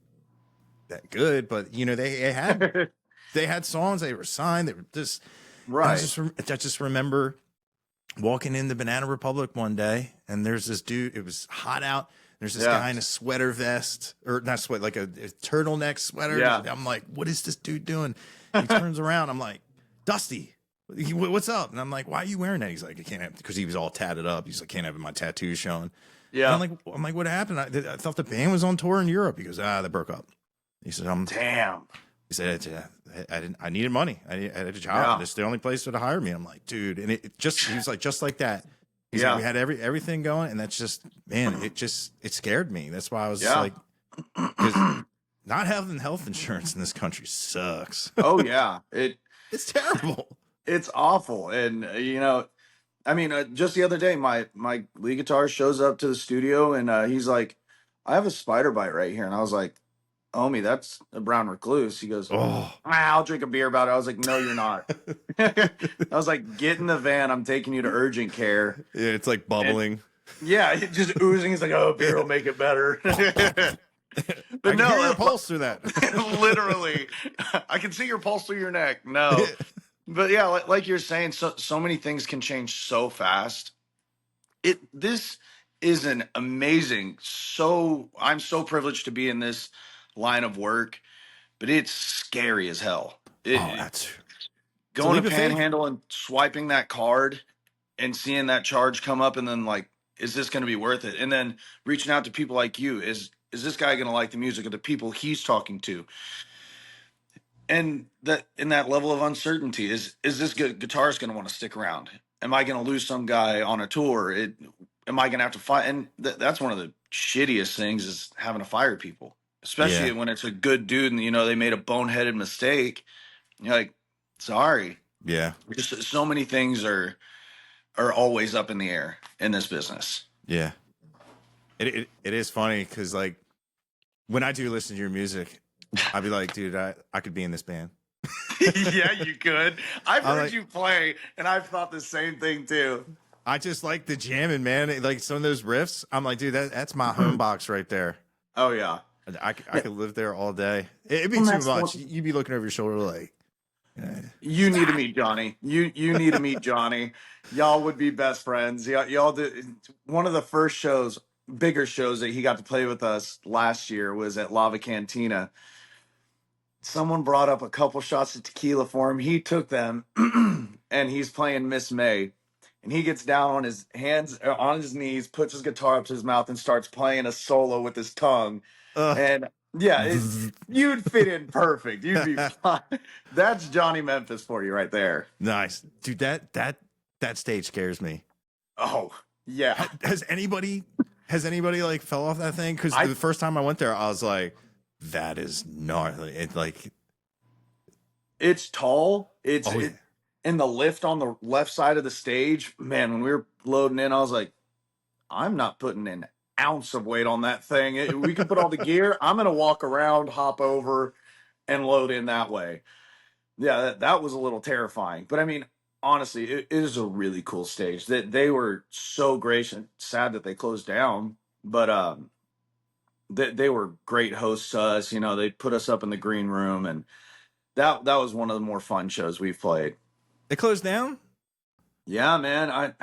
that good, but they had songs. They were signed. They were just. And Right. I just remember walking in the Banana Republic one day, and there's this dude. It was hot out. There's this Yeah. guy in a sweater vest, or not sweat, like a turtleneck sweater. Yeah. I'm like, what is this dude doing? He turns around. I'm like, Dusty, what's up? And I'm like, why are you wearing that? He's like, I can't have, because he was all tatted up. He's like, can't have my tattoos showing. And Yeah. I'm like, what happened? I thought the band was on tour in Europe. He goes, they broke up. He said, Damn. he said, I needed money. I had a job. Yeah. It's the only place that hired me. I'm like, dude. And he was like, just like that. He's Yeah. like, we had everything going. And that's just, man, it scared me. That's why I was Yeah. like, because not having health insurance in this country sucks. Oh yeah. It's terrible. It's awful. And I mean, just the other day, my lead guitarist shows up to the studio, and he's like, I have a spider bite right here. And I was like, homie, that's a brown recluse. He goes, Oh, I'll drink a beer about it. I was like, no, you're not. I was like, get in the van. I'm taking you to urgent care. yeah, it's like bubbling. Yeah, it just oozing. He's like, oh, beer will make it better. I But can hear no, your pulse through that. literally, I can see your pulse through your neck. No, but yeah, like you're saying, so many things can change so fast. This is an amazing. I'm so privileged to be in this line of work. but it's scary as hell. Oh, that's it's a Going to leap of faith. Panhandle and swiping that card and seeing that charge come up, and then like, is this going to be worth it? And then reaching out to people like you, is this guy going to like the music of the people he's talking to? And that in that level of uncertainty, is this good guitarist going to want to stick around? Am I going to lose some guy on a tour? Am I going to have to fight? And that's one of the shittiest things, is having to fire people, especially Yeah, when it's a good dude and they made a boneheaded mistake. You're like, sorry. yeah, Just so many things are always up in the air in this business. yeah. It is funny because like when I do listen to your music, I'd be like, dude, I could be in this band. Yeah, you could. I've I heard like you play, and I've thought the same thing too. I just like the jamming, man. Like some of those riffs, I'm like, dude, that's my home box right there. Oh yeah. I could live there all day. It'd be Well, too that's much. one. You'd be looking over your shoulder like, You need to meet Johnny. You need to meet Johnny. Y'all would be best friends. Y'all did one of the first shows, bigger shows that he got to play with us last year was at Lava Cantina. Someone brought up a couple shots of tequila for him. He took them, and he's playing Miss May. And he gets down on his hands, on his knees, puts his guitar up to his mouth, and starts playing a solo with his tongue. uh, And yeah, you'd fit in perfect. You'd be fine. That's Johnny Memphis for you right there. nice, dude. That stage scares me. Oh yeah, Has anybody like fell off that thing? Because I the first time I went there, I was like, that is gnarly. It like, it's tall. oh yeah, In the lift on the left side of the stage. Man, when we were loading in, I was like, I'm not putting an ounce of weight on that thing. We can put all the gear. I'm gonna walk around, hop over, and load in that way. Yeah, that was a little terrifying. But I mean, honestly, it is a really cool stage. That they were so gracious. Sad that they closed down, but they were great hosts to us. They put us up in the green room, and that was one of the more fun shows we've played. it closed down. Yeah, man, I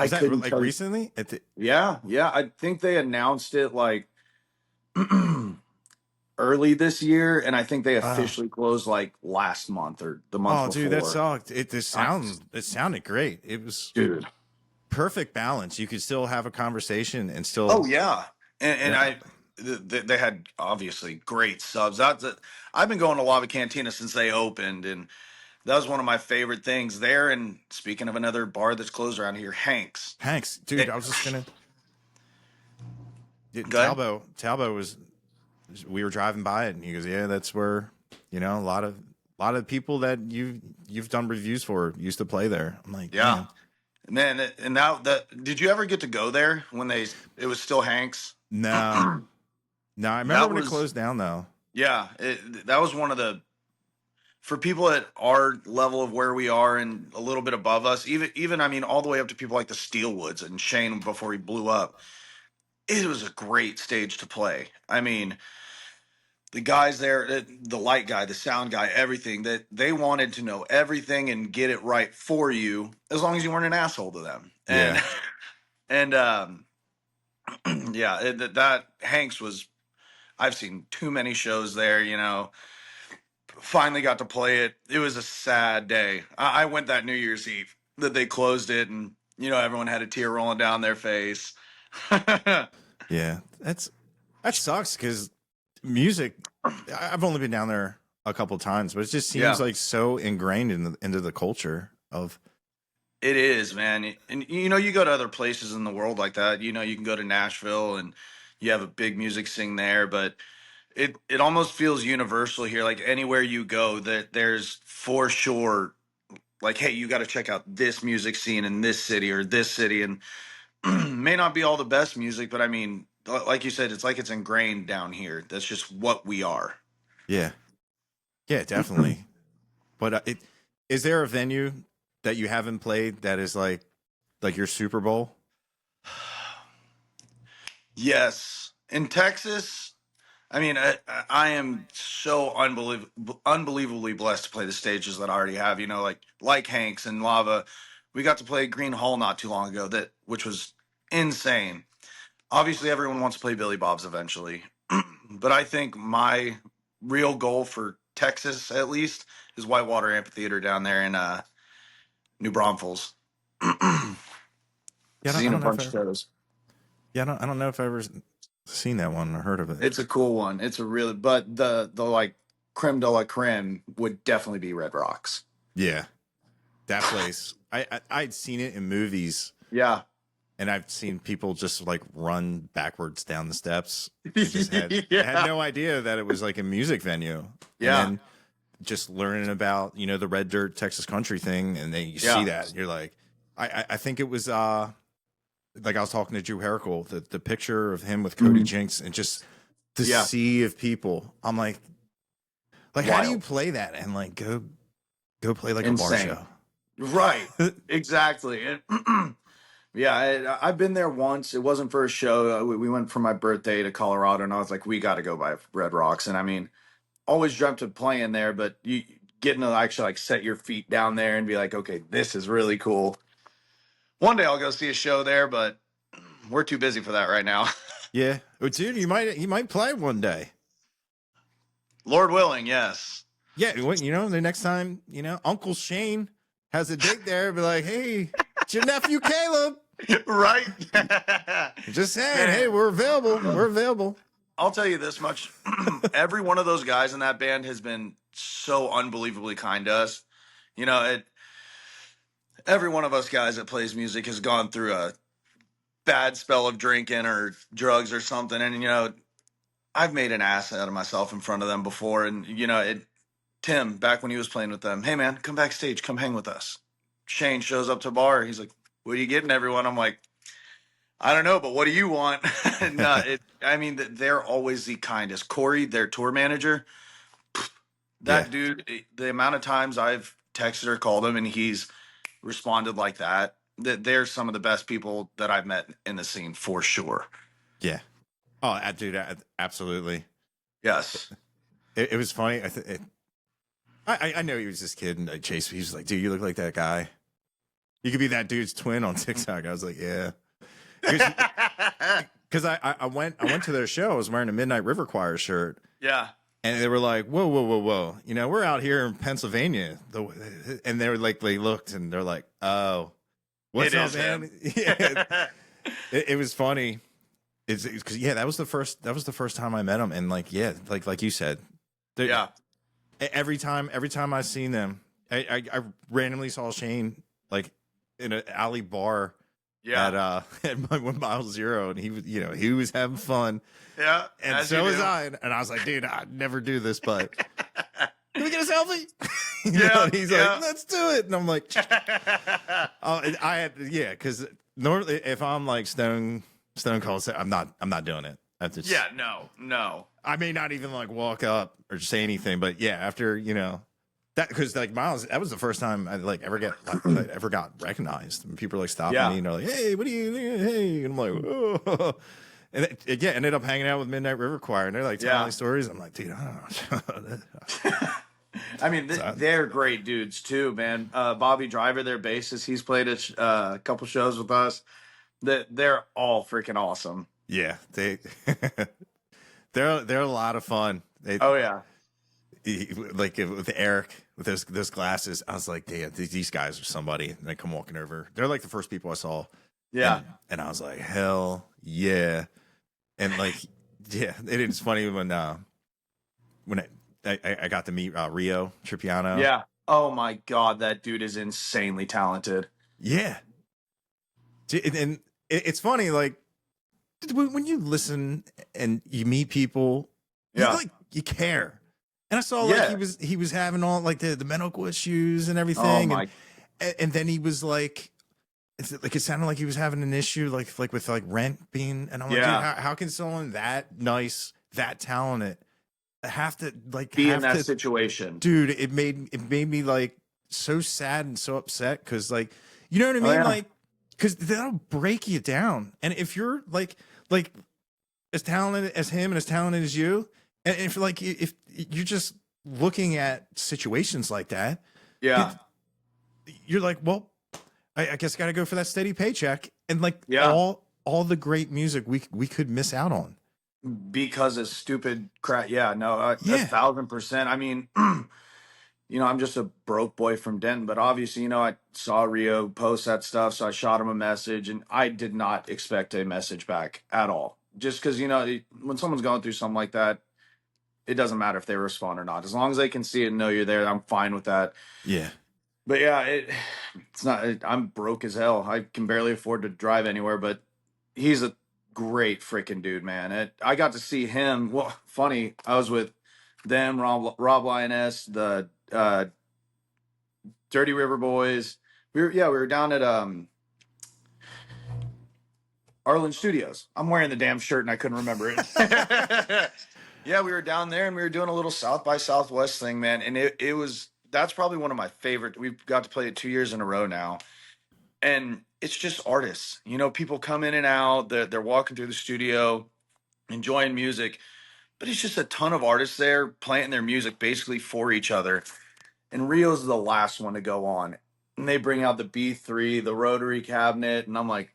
Was that couldn't like tell you. recently? Yeah, yeah, I think they announced it like early this year, and I think they Uh, officially closed like last month or the month oh, dude, that before. sucked. I, It sounded great. It was dude. perfect balance. You could still have a conversation and Oh still, yeah, and yeah. they had obviously great subs. I've been going to Lava Cantina since they opened, and that was one of my favorite things there. And speaking of another bar that's closed around here, Hanks. Hanks, dude, It, I was just gonna. go ahead. Talbot was. We were driving by it, and he goes, "Yeah, that's where a lot of people that you've done reviews for used to play there." I'm like, Yeah, man, man. And now that, did you ever get to go there when it was still Hanks? no, no. I remember That when it was closed down, though. Yeah, that was one of the, for people at our level of where we are and a little bit above us, even I mean all the way up to people like the Steelwoods and Shane before he blew up. It was a great stage to play. I mean, the guys there, the light guy, the sound guy, everything, that they wanted to know everything and get it right for you, as long as you weren't an asshole to them. And Yeah, and yeah, that Hanks was. I've seen too many shows there. Finally got to play it. It was a sad day. I went that New Year's Eve that they closed it, and everyone had a tear rolling down their face. yeah. That sucks because music. I've only been down there a couple times, but it just seems Yeah, like so ingrained into the culture of. it is, man. And you go to other places in the world like that. You can go to Nashville and you have a big music scene there, but it almost feels universal here. Like anywhere you go, that there's for sure, like, hey, you got to check out this music scene in this city or this city, and may not be all the best music, but I mean, like you said, it's like it's ingrained down here. That's just what we are. Yeah, yeah, definitely. But is there a venue that you haven't played that is like your Super Bowl? Yes, in Texas. I mean, I am so unbelievably blessed to play the stages that I already have. Like Hanks and Lava. We got to play Green Hall not too long ago, which was insane. Obviously, everyone wants to play Billy Bob's eventually, but I think my real goal for Texas, at least, is Whitewater Amphitheater down there in New Braunfels. Yeah, I Seen a don't know if bunch I of ever, shows. yeah, I don't know if I ever seen that one or heard of it. It's a cool one. It's a really, but the like creme de la creme would definitely be Red Rocks. Yeah, that place. I'd seen it in movies, Yeah. and I've seen people just like run backwards down the steps. I just had Yeah. no idea that it was like a music venue. And Yeah. then just learning about, you know, the red dirt Texas country thing, and then you see Yeah. that, you're like, I think it was like I was talking to Drew Herrickle, the picture of him with Cody Mhm. Jinks, and just the Yeah. sea of people. I'm like how do you Wild. play that and like go play like a bar Insane. show? Right. Exactly. And yeah, I've been there once. It wasn't for a show. We went for my birthday to Colorado, and I was like, we got to go by Red Rocks. And I mean, always dreamt of playing there, but you getting to actually like set your feet down there and be like, okay, this is really cool. One day I'll go see a show there, but we're too busy for that right now. Yeah, oh, dude, you might play one day. Lord willing, yes. Yeah, you know, the next time, you know, Uncle Shane has a date there, be like, hey, it's your nephew Caleb. Right? Just saying, Man. hey, we're available. We're available. I'll tell you this much. Every one of those guys in that band has been so unbelievably kind to us. You know, every one of us guys that plays music has gone through a bad spell of drinking or drugs or something. And, you know, I've made an ass out of myself in front of them before. And, you know, Tim, back when he was playing with them, hey, man, come backstage, come hang with us. Shane shows up to bar. He's like, what are you getting, everyone? I'm like, I don't know, but what do you want? No, I mean, they're always the kindest. Corey, their tour manager, that Yeah. dude, the amount of times I've texted or called him and he's responded like that, that they're some of the best people that I've met in the scene for sure. Yeah. Oh, dude, absolutely. Yes. It was funny. I know he was this kid, and Chase, he was like, dude, you look like that guy. You could be that dude's twin on TikTok. I was like, yeah. Because I went to their show. I was wearing a Midnight River Choir shirt. Yeah. And they were like, whoa, whoa, whoa, whoa. You know, we're out here in Pennsylvania. And they were like, they looked and they're like, oh, what's It up, is man? him. Yeah. It was funny. It's because, yeah, that was the first time I met him. And like, yeah, like you said, Yeah. every time I seen them, I randomly saw Shane like in an alley bar Yeah. at my 1 mile zero, and he was, you know, he was having fun, Yeah. and as so you was do. I. And I was like, dude, I'd never do this, but can we get a selfie? You Yeah, know, and he's yeah. like, let's do it. And I'm like, oh, I had, yeah, because normally if I'm like stone cold, I'm not doing it. I just, Yeah. No. I may not even like walk up or say anything, but yeah, after, you know, that, because like Miles, that was the first time I like ever got recognized. And people are like stopping Yeah. me, you know, like, hey, what are you doing? Hey, and I'm like, oh. And it ended up hanging out with Midnight River Choir, and they're like telling Yeah. me stories. I'm like, dude, I don't know. I mean, they're great dudes too, man. Bobby Driver, their bassist, he's played a couple shows with us. They're all freaking awesome. Yeah, they're a lot of fun. Oh yeah. Like with Eric with those glasses, I was like, damn, these guys are somebody. And they come walking over. They're like the first people I saw. Yeah. And I was like, hell yeah. And like, yeah, it's funny when I got to meet Rio Tripiano. Yeah. Oh my God, that dude is insanely talented. Yeah. And it's funny, like when you listen and you meet people, Yeah. you care. And I saw Yeah. like he was having all like the medical issues and everything. Oh my. And then he was like, it sounded like he was having an issue like with like rent being, and I'm like, Yeah. dude, how can someone that nice, that talented have to like Be have in that to, situation. dude, it made me like so sad and so upset, because like, you know what I mean? Oh, yeah. Like, because that'll break you down. And if you're like as talented as him and as talented as you, and if like if you're just looking at situations like that, Yeah. you're like, well, I guess I got to go for that steady paycheck, and like Yeah. all the great music we could miss out on. because of stupid crap. Yeah, no, 1,000%. I mean, I'm just a broke boy from Denton, but obviously, I saw Rio post that stuff, so I shot him a message, and I did not expect a message back at all. Just because, when someone's going through something like that, it doesn't matter if they respond or not. As long as they can see it and know you're there, I'm fine with that. Yeah. But yeah, it's not. I'm broke as hell. I can barely afford to drive anywhere, but he's a great freaking dude, man. I got to see him. Well, funny, I was with them, Rob Lioness, the Dirty River Boys. We were down at Arlen Studios. I'm wearing the damn shirt and I couldn't remember it. Yeah, we were down there and we were doing a little South by Southwest thing, man. And it was that's probably one of my favorite. We've got to play it 2 years in a row now. And it's just artists. People come in and out, they're walking through the studio, enjoying music. But it's just a ton of artists there playing their music basically for each other. And Rio's the last one to go on. And they bring out the B3, the rotary cabinet, and I'm like,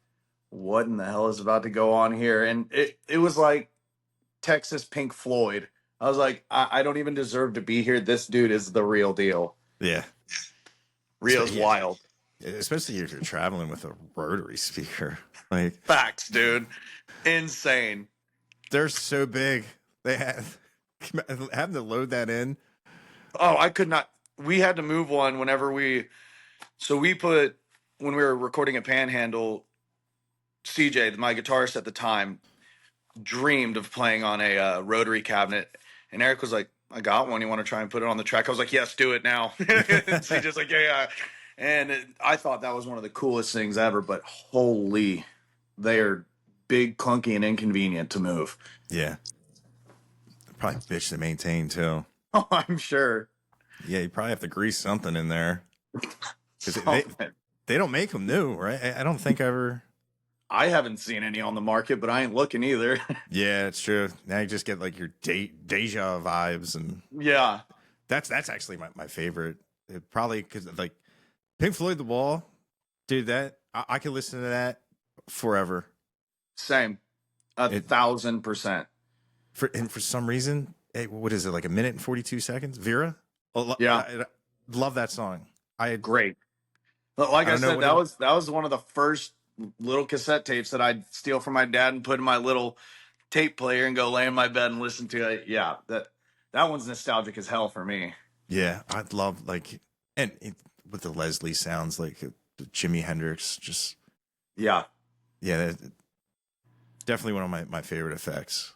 what in the hell is about to go on here? And it was like Texas Pink Floyd. I was like, I don't even deserve to be here. This dude is the real deal. Yeah. Rio's wild. Especially if you're traveling with a rotary speaker. Like, facts, dude. Insane. They're so big. They having to load that in. Oh, I could not. We had to move one so we put, when we were recording at Panhandle, CJ, my guitarist at the time, dreamed of playing on a rotary cabinet. And Eric was like, I got one. You want to try and put it on the track? I was like, yes, do it now. CJ's like, yeah. And I thought that was one of the coolest things ever, but holy, they are big, clunky, and inconvenient to move. Yeah. Probably bitch to maintain too. Oh, I'm sure. Yeah, you probably have to grease something in there. They don't make them new, right? I don't think ever. I haven't seen any on the market, but I ain't looking either. Yeah, it's true. Now you just get like your deja vibes, and yeah, that's actually my favorite. Probably because like Pink Floyd, The Wall, dude. That I could listen to that forever. Same, 1,000%. For some reason, what is it, like 1 minute and 42 seconds? Vera, yeah, I love that song. Great. Like I said, that was one of the first little cassette tapes that I'd steal from my dad and put in my little tape player and go lay in my bed and listen to it. Yeah, that one's nostalgic as hell for me. Yeah, I'd love with the Leslie sounds, like Jimi Hendrix, just yeah, definitely one of my favorite effects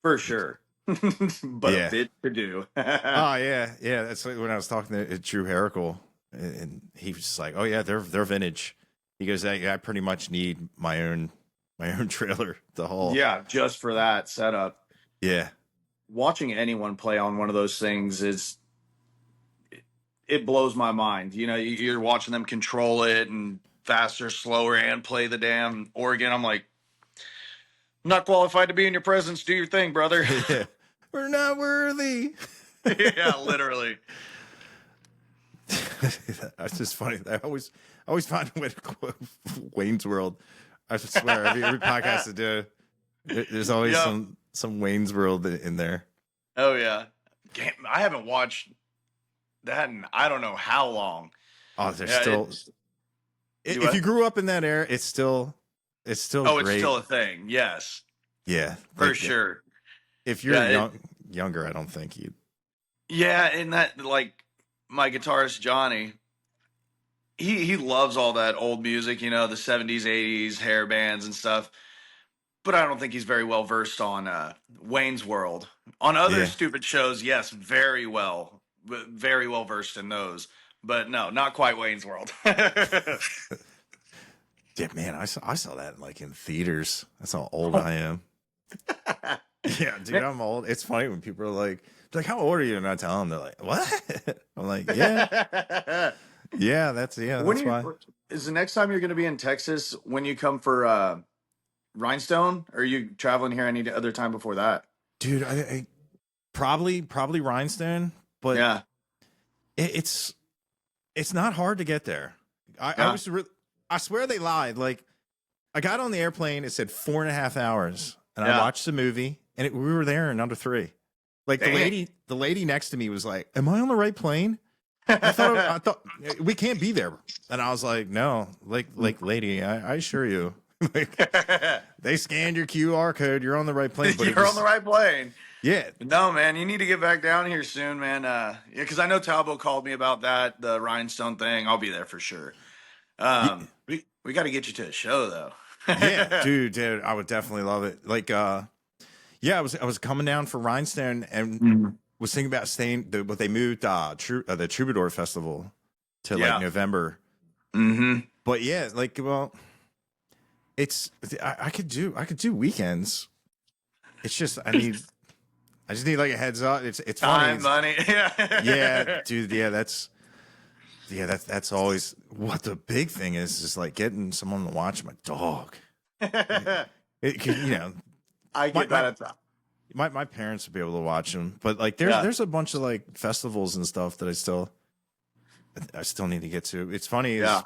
for sure. But yeah. A bit to do. Oh yeah, that's like when I was talking to Drew Herrickle, and he was just like, oh yeah, they're vintage. He goes, I pretty much need my own trailer to haul. Yeah, just for that setup. Yeah, watching anyone play on one of those things it blows my mind. You're watching them control it and faster, slower, and play the damn organ. I'm like, I'm not qualified to be in your presence. Do your thing, brother. Yeah. We're not worthy. Yeah, literally. That's just funny. I always find a way to quote Wayne's World. I swear, every podcast I do, there's always some Wayne's World in there. Oh yeah, I haven't watched that in I don't know how long. Oh, there's still. If you grew up in that era, it's still. Oh, great. It's still a thing. Yes. Yeah, for sure. If you're younger, I don't think you. Yeah, and that, like, my guitarist Johnny, he loves all that old music, the 70s, 80s hair bands and stuff. But I don't think he's very well versed on Wayne's World. On other stupid shows, yes, very well versed in those. But no, not quite Wayne's World. Yeah, man, I saw that like in theaters. That's how old I am. Yeah, dude, I'm old. It's funny when people are like, how old are you? And I tell them, they're like, what? I'm like, yeah. That's why. Is the next time you're going to be in Texas when you come for Rhinestone? Or are you traveling here any other time before that? Dude, I probably Rhinestone, but yeah, it's not hard to get there. I swear they lied. Like, I got on the airplane, it said 4.5 hours, and I watched the movie, and we were there in under 3. Like Dang. the lady next to me was like, "Am I on the right plane? I thought we can't be there." And I was like, "No, like lady, I assure you, like they scanned your QR code. You're on the right plane." But it You're on was, the right plane. yeah, No, man, you need to get back down here soon, man. Yeah, because I know Talbot called me about that, the rhinestone thing. I'll be there for sure. yeah, We got to get you to a show though. yeah, dude, I would definitely love it. Like, yeah, I was coming down for Rhinestone and Mhm. was thinking about staying. But they moved the Troubadour Festival to like Yeah. November. Mm-hmm. But yeah, like, well, it's I could do weekends. It's just I just need like a heads up. It's funny. Time, money. Yeah, dude. That's always what the big thing is like getting someone to watch my dog. I get that at time. My parents would be able to watch them, but like Yeah. there's a bunch of like festivals and stuff that I still need to get to. It's funny is Yeah.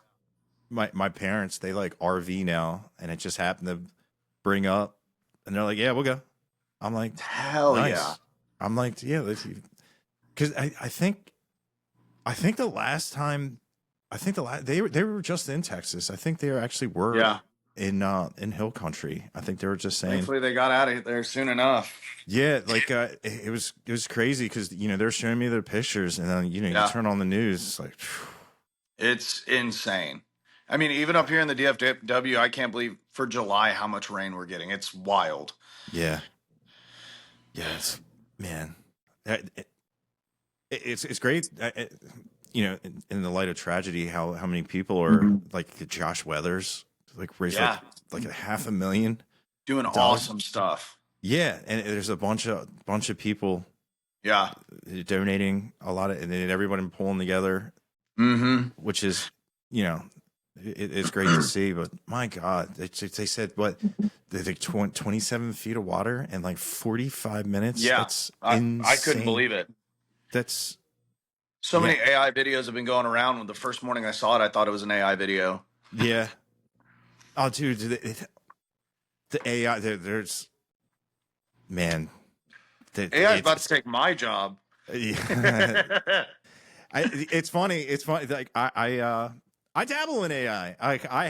my parents, they like RV now, and it just happened to bring up, and they're like, "Yeah, we'll go." I'm like, Hell "Nice." yeah. I'm like, "Yeah, because I think the last time, they were just in Texas. I think they actually were Yeah. in Hill Country. I think they were just saying, Thankfully, they got out of there soon enough. yeah, like it was crazy because they're showing me their pictures, and then Yeah. you turn on the news, it's like, It's insane. I mean, even up here in the DFW, I can't believe for July how much rain we're getting. It's wild. yeah, it's man, it's great. In the light of tragedy, how many people are like Josh Weathers, like raised Yeah. like a $500,000. Doing awesome stuff. Yeah, and there's a bunch of people Yeah. donating a lot of, and then everybody pulling together, Mm-hmm. which is, it's great to see. But my God, they said what they think 27 feet of water in like 45 minutes. Yeah. That's I insane. couldn't believe it. That's So many AI videos have been going around. When the first morning I saw it, I thought it was an AI video. yeah. Oh, dude, the AI there's man. AI is about to take my job. Yeah. It's funny. It's funny. Like I dabble in AI. I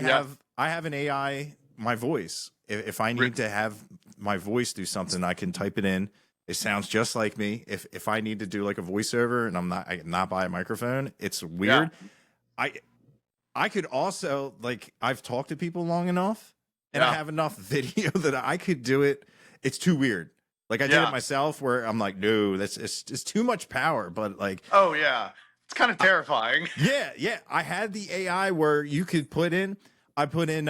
have an AI. My voice. If I need to have my voice do something, I can type it in. It sounds just like me. If I need to do like a voiceover and I'm not by a microphone, it's weird. Yeah. I could also like I've talked to people long enough, and I have enough video that I could do it. It's too weird. Like I did it myself, where I'm like, no, it's too much power. But like, oh yeah, it's kind of terrifying. Yeah. I had the AI where you could put in. I put in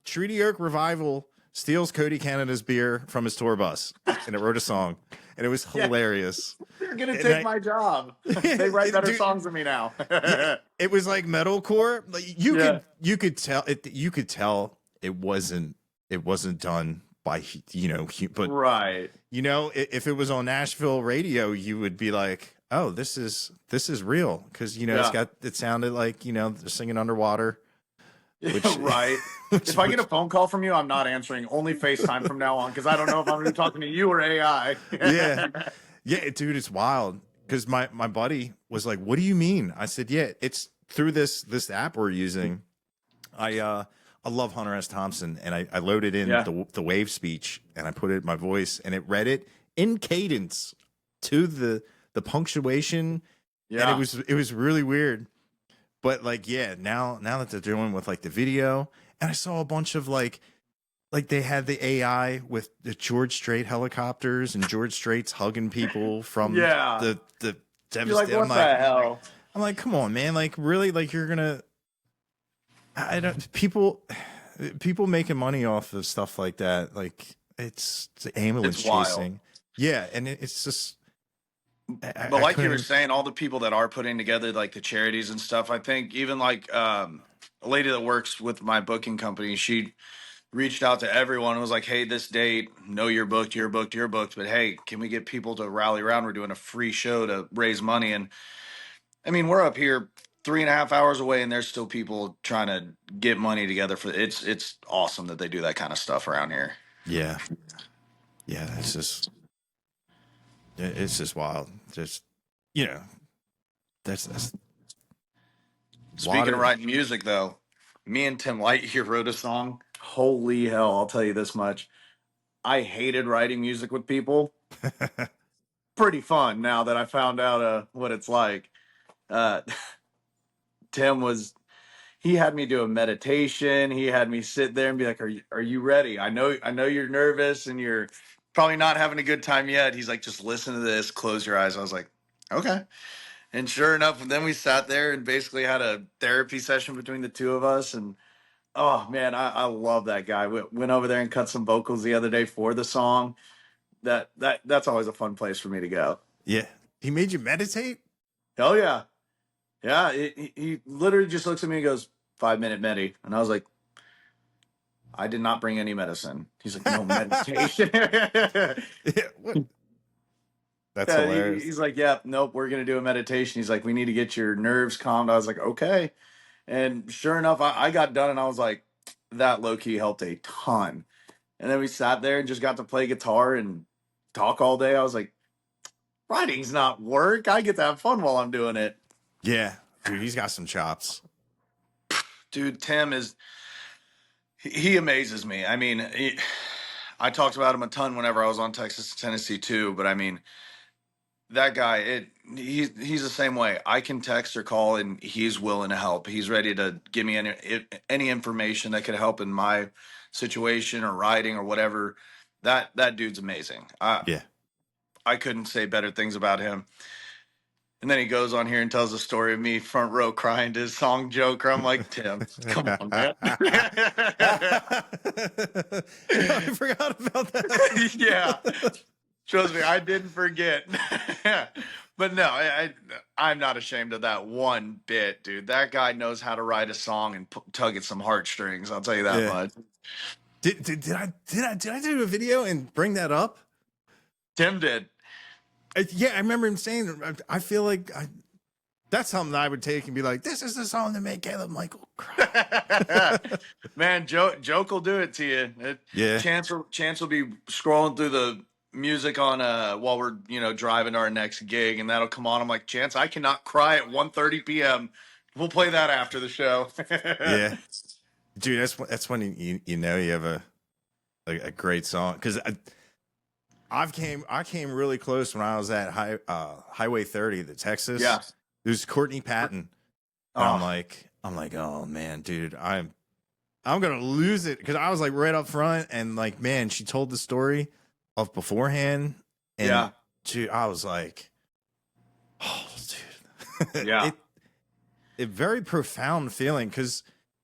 Treaty Oak Revival steals Cody Canada's beer from his tour bus, and it wrote a song, and it was hilarious. They're gonna take my job. They write better songs than me now. It was like metalcore. Like you could tell it wasn't done by but right. If it was on Nashville radio, you would be like, oh, this is real, because it sounded like they're singing underwater. Which, right. If I get a phone call from you, I'm not answering. Only FaceTime from now on, because I don't know if I'm going to be talking to you or AI. yeah, dude, it's wild. Because my buddy was like, "What do you mean?" I said, "Yeah, it's through this app we're using." I love Hunter S. Thompson, and I loaded in the wave speech, and I put it in my voice, and it read it in cadence to the punctuation. Yeah, and it was really weird. But like, now that they're doing with like the video, and I saw a bunch of like they had the AI with the George Strait helicopters, and George Strait's hugging people from the devastating. You're like, what the hell? I'm like, come on, man! Like, really? Like, you're gonna? I don't. People making money off of stuff like that. Like, it's ambulance chasing. Yeah, and it's just. But like you were saying, all the people that are putting together like the charities and stuff, I think even like a lady that works with my booking company, she reached out to everyone and was like, hey, this date, know you're booked, but hey, can we get people to rally around? We're doing a free show to raise money. And I mean, we're up here 3.5 hours away, and there's still people trying to get money together for it's awesome that they do that kind of stuff around here. Yeah, it's just It's just wild. Just, you know, that's Speaking of water. writing music, though, me and Tim Light here wrote a song. Holy hell! I'll tell you this much. I hated writing music with people. Pretty fun now that I found out what it's like. Uh, Tim was he had me do a meditation. He had me sit there and be like, "Are you ready? I know you're nervous and you're probably not having a good time yet." He's like, "Just listen to this. Close your eyes." I was like, "Okay." And sure enough, then we sat there and basically had a therapy session between the two of us. And oh man, I love that guy. We went over there and cut some vocals the other day for the song. That's always a fun place for me to go. Yeah. He made you meditate? Oh yeah, yeah. He literally just looks at me and goes, "5 minute medi," and I was like, "I did not bring any medicine." He's like, "No meditation." Yeah, what? That's Yeah, hilarious. he's like, "Yeah, nope, we're gonna do a meditation." He's like, "We need to get your nerves calmed." I was like, "Okay." And sure enough, I got done and I was like, that low key helped a ton. And then we sat there and just got to play guitar and talk all day. I was like, writing's not work. I get to have fun while I'm doing it. Yeah. Dude, he's got some chops. Dude, Tim he amazes me. I mean, I talked about him a ton whenever I was on Texas to Tennessee too, but I mean, that guy, he's the same way. I can text or call and he's willing to help. He's ready to give me any information that could help in my situation or writing or whatever. That dude's amazing. Yeah. I couldn't say better things about him. And then he goes on here and tells the story of me front row crying to his song Joker. I'm like, Tim, come on, man. I forgot about that. Yeah. Trust me, I didn't forget. But no, I'm not ashamed of that one bit, dude. That guy knows how to write a song and tug at some heartstrings. I'll tell you that Yeah. much. Did I do a video and bring that up? Tim did. Yeah, I remember him saying. I feel like that's something I would take and be like, "This is the song that made Caleb Michael cry." Man, joke will do it to you. Yeah. Chance will be scrolling through the music on while we're driving to our next gig, and that'll come on. I'm like, Chance, I cannot cry at 1:30 p.m. We'll play that after the show. Yeah, dude, that's when you know you have a great song, because I came really close when I was at Highway 30, the Texas. Yeah. There's Courtney Patton. And Oh. I'm like, oh man, dude, I'm gonna lose it, because I was like right up front, and like, man, she told the story of beforehand, and Yeah. dude, I was like, oh, dude, Yeah. it very profound feeling, because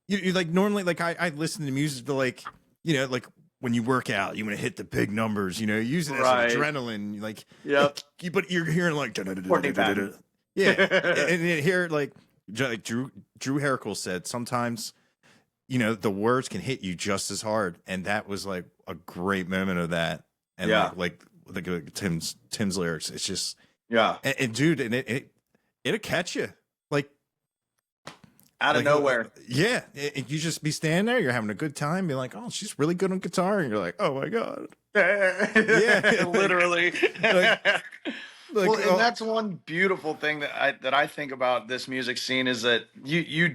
you like normally, like I listen to music to, like, like when you work out, you want to hit the big numbers, you use it as Right. adrenaline, like, Yep. but you're hearing like, Courtney Patton. yeah, and here, like Drew Herrickle said, sometimes the words can hit you just as hard, and that was like a great moment of that. And Yeah. like Tim's lyrics, it's just, Yeah. and dude, and it'll catch you like Out of nowhere. Yeah, you just be standing there, you're having a good time, you're like, oh, she's really good on guitar, and you're like, oh my god. Yeah. Literally. Like, Well, and that's one beautiful thing that I think about this music scene is that you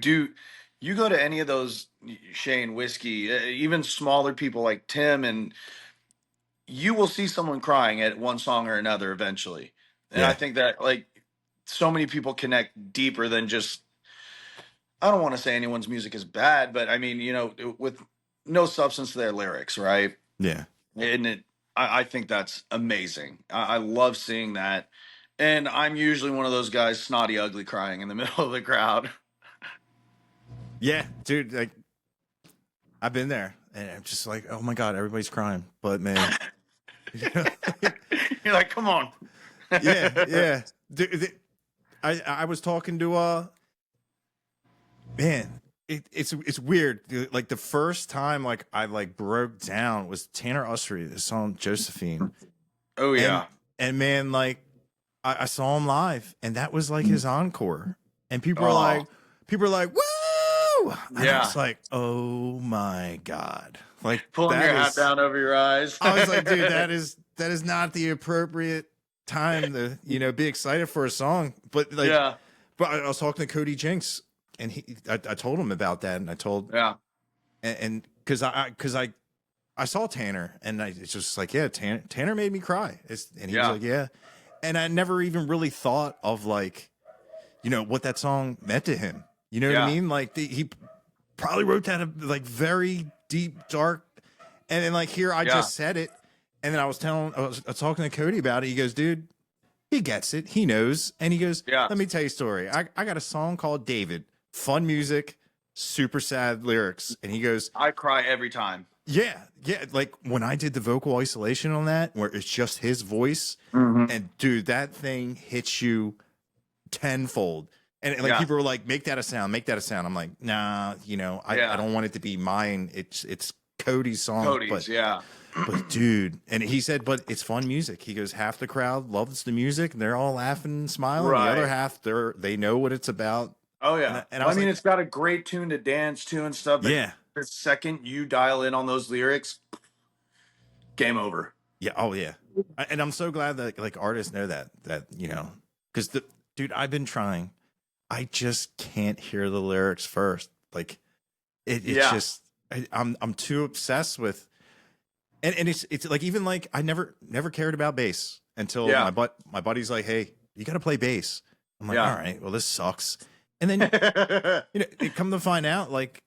go to any of those Shane Whiskey, even smaller people like Tim, and you will see someone crying at one song or another eventually. And I Yeah. think that like so many people connect deeper than just. I don't want to say anyone's music is bad, but I mean, with no substance to their lyrics, right? Yeah. And I think that's amazing. I love seeing that. And I'm usually one of those guys, snotty, ugly, crying in the middle of the crowd. Yeah, dude, like, I've been there, and I'm just like, oh my god, everybody's crying, but man, You're like, come on. yeah. Dude, I was talking to man, it's weird. Dude. Like, the first time like I like broke down was Tanner Usry, the song Josephine. Oh yeah. And man, like, I saw him live, and that was like his encore, and people were Oh. like, woo! And Yeah. I was like, oh my god, like, Pulling that your hat is- down over your eyes. I was like, dude, that is not the appropriate time to, be excited for a song. But like, Yeah. but I was talking to Cody Jinks, and I told him about that, and I told, Yeah. and because I saw Tanner, and it's just like, yeah, Tanner made me cry. And he was Yeah. like, yeah, and I never even really thought of like, what that song meant to him. You know what I Yeah. mean? Like he probably wrote that like very deep, dark, and then like here I Yeah. just said it, and then I was talking to Cody about it. He goes, dude, he gets it, he knows, and he goes, Yeah. let me tell you a story. I got a song called David, fun music, super sad lyrics, and he goes, I cry every time. yeah, yeah. Like when I did the vocal isolation on that, where it's just his voice, Mm-hmm. and dude, that thing hits you tenfold. And like Yeah. people were like, make that a sound, make that a sound. I'm like, nah, I Yeah. don't want it to be mine. It's Cody's song. Cody's. Yeah. But dude, and he said, but it's fun music. He goes, half the crowd loves the music and they're all laughing and smiling. The other Right. half, they know what it's about. Oh yeah. And I Well, was I mean, like, it's got a great tune to dance to and stuff. But yeah, the second you dial in on those lyrics, game over. yeah, oh yeah. And I'm so glad that like artists know that because the dude, I've been trying. I just can't hear the lyrics first. Like it's Yeah. just I'm too obsessed with, and it's like, even like I never cared about bass until Yeah. my buddy's like, hey, you got to play bass. I'm like, Yeah. all right, well this sucks. And then it come to find out, like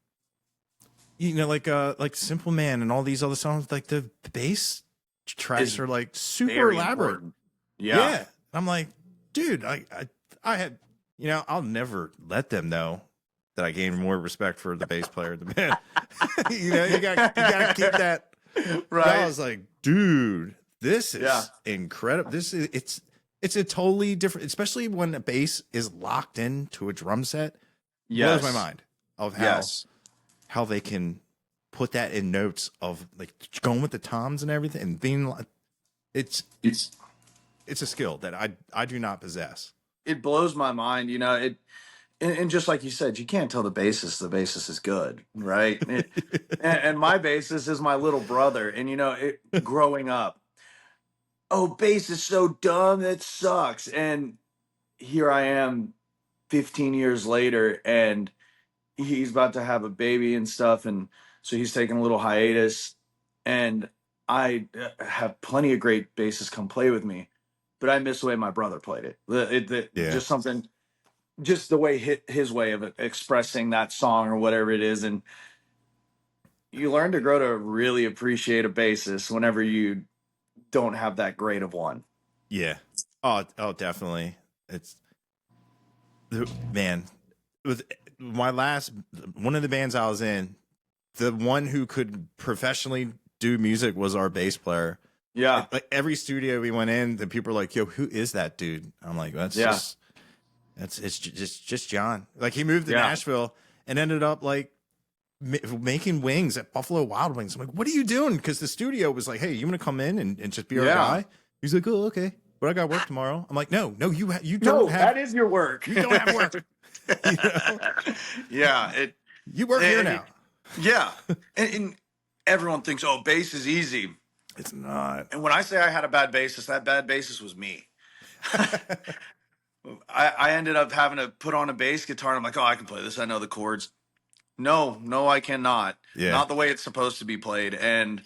like Simple Man and all these other songs, like the bass tracks Is are like super very elaborate. important. Yeah. Yeah. I'm like, dude, I had, I'll never let them know that I gained more respect for the bass player in the band. You gotta keep that. Right. I was like, dude, this is Yeah. incredible. It's a totally different, especially when a bass is locked into a drum set. Yes. Blows my mind of how they can put that in notes of like going with the toms and everything, and being like, it's a skill that I do not possess. It blows my mind. And just like you said, you can't tell the bassist is good, right? And my bassist is my little brother. And growing up, oh, bass is so dumb, it sucks. And here I am 15 years later, and he's about to have a baby and stuff, and so he's taking a little hiatus, and I have plenty of great bassists come play with me, but I miss the way my brother played it. Yeah. Just something, just the way his way of expressing that song or whatever it is, and you learn to grow to really appreciate a bassist whenever you don't have that great of one. Yeah. Oh, definitely. It's, man, with my last one of the bands I was in, the one who could professionally do music was our bass player. Yeah. Like every studio we went in, the people were like, "Yo, who is that dude?" I'm like, "It's just John." Like he moved to Nashville and ended up like making wings at Buffalo Wild Wings. I'm like, "What are you doing?" Because the studio was like, "Hey, you want to come in and just be our guy?" He's like, "Oh, okay." But I got work tomorrow. I'm like, no, you don't have. That is your work. You don't have work. Yeah, you work here now. Yeah, and everyone thinks, oh, bass is easy. It's not. And when I say I had a bad bassist, that bad bassist was me. I ended up having to put on a bass guitar, and I'm like, oh, I can play this. I know the chords. No, I cannot. Yeah. Not the way it's supposed to be played. And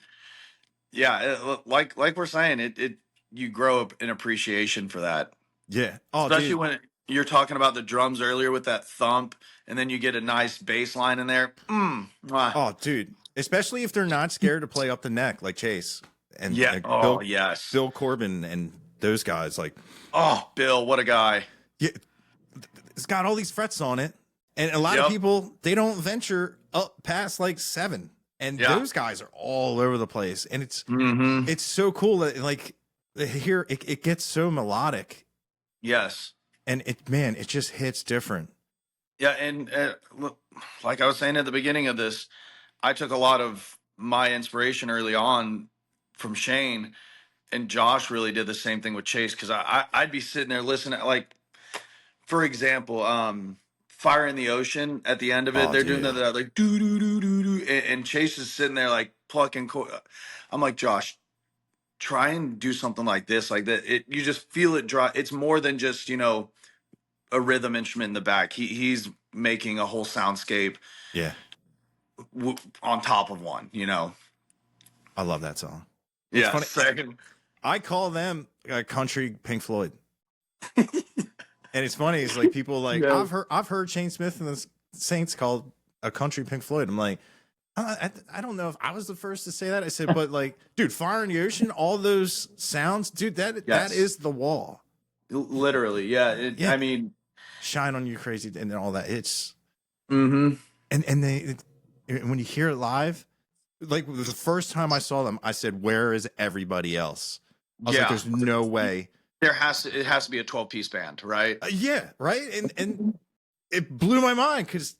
yeah, like we're saying, it you grow up an appreciation for that. Yeah. Oh, especially dude. when you're talking about the drums earlier with that thump, and then you get a nice bass line in there. Oh, dude. Especially if they're not scared to play up the neck like Chase and Bill Corbin and those guys. Like, oh, Bill, what a guy. Yeah, it's got all these frets on it, and a lot of people, they don't venture up past like 7, and those guys are all over the place, and it's so cool that like here it gets so melodic. Yes. And it just hits different. Yeah, and like I was saying at the beginning of this, I took a lot of my inspiration early on from Shane, and Josh really did the same thing with Chase, because I'd be sitting there listening, like, for example, Fire in the Ocean, at the end of it, they're doing that like do do do do do, and Chase is sitting there like plucking. I'm like, Josh, try and do something like this, like that. You just feel it draw. It's more than just, a rhythm instrument in the back. He's making a whole soundscape Yeah, on top of one. I love that song. It's Yeah, funny. second. I call them country Pink Floyd, and it's funny. It's like people like Yeah. I've heard Shane Smith and the Saints called a country Pink Floyd. I'm like, I don't know if I was the first to say that. I said, but like, dude, Fire in the Ocean, all those sounds, dude, that Yes. is the Wall. Literally, yeah. Yeah. I mean, Shine on You Crazy and all that. It's mm-hmm. and when you hear it live, like the first time I saw them, I said, "Where is everybody else?" I was like, "There's no way." It has to be a 12-piece band, right? Yeah, right. And it blew my mind because,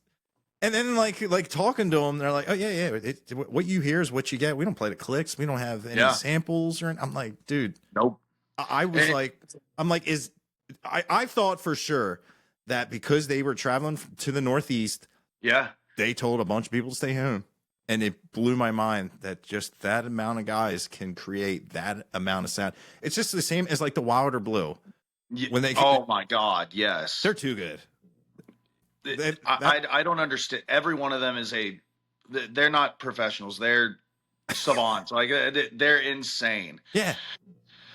and then like talking to them, they're like, "Oh yeah, yeah. What you hear is what you get. We don't play the clicks. We don't have any samples or." I'm like, dude, nope. I was like, I'm like, I thought for sure that because they were traveling to the Northeast, yeah, they told a bunch of people to stay home. And it blew my mind that just that amount of guys can create that amount of sound. It's just the same as like the Wilder Blue. When they my God, yes. They're too good. I don't understand. Every one of them they're not professionals. They're savants. Like they're insane. Yeah.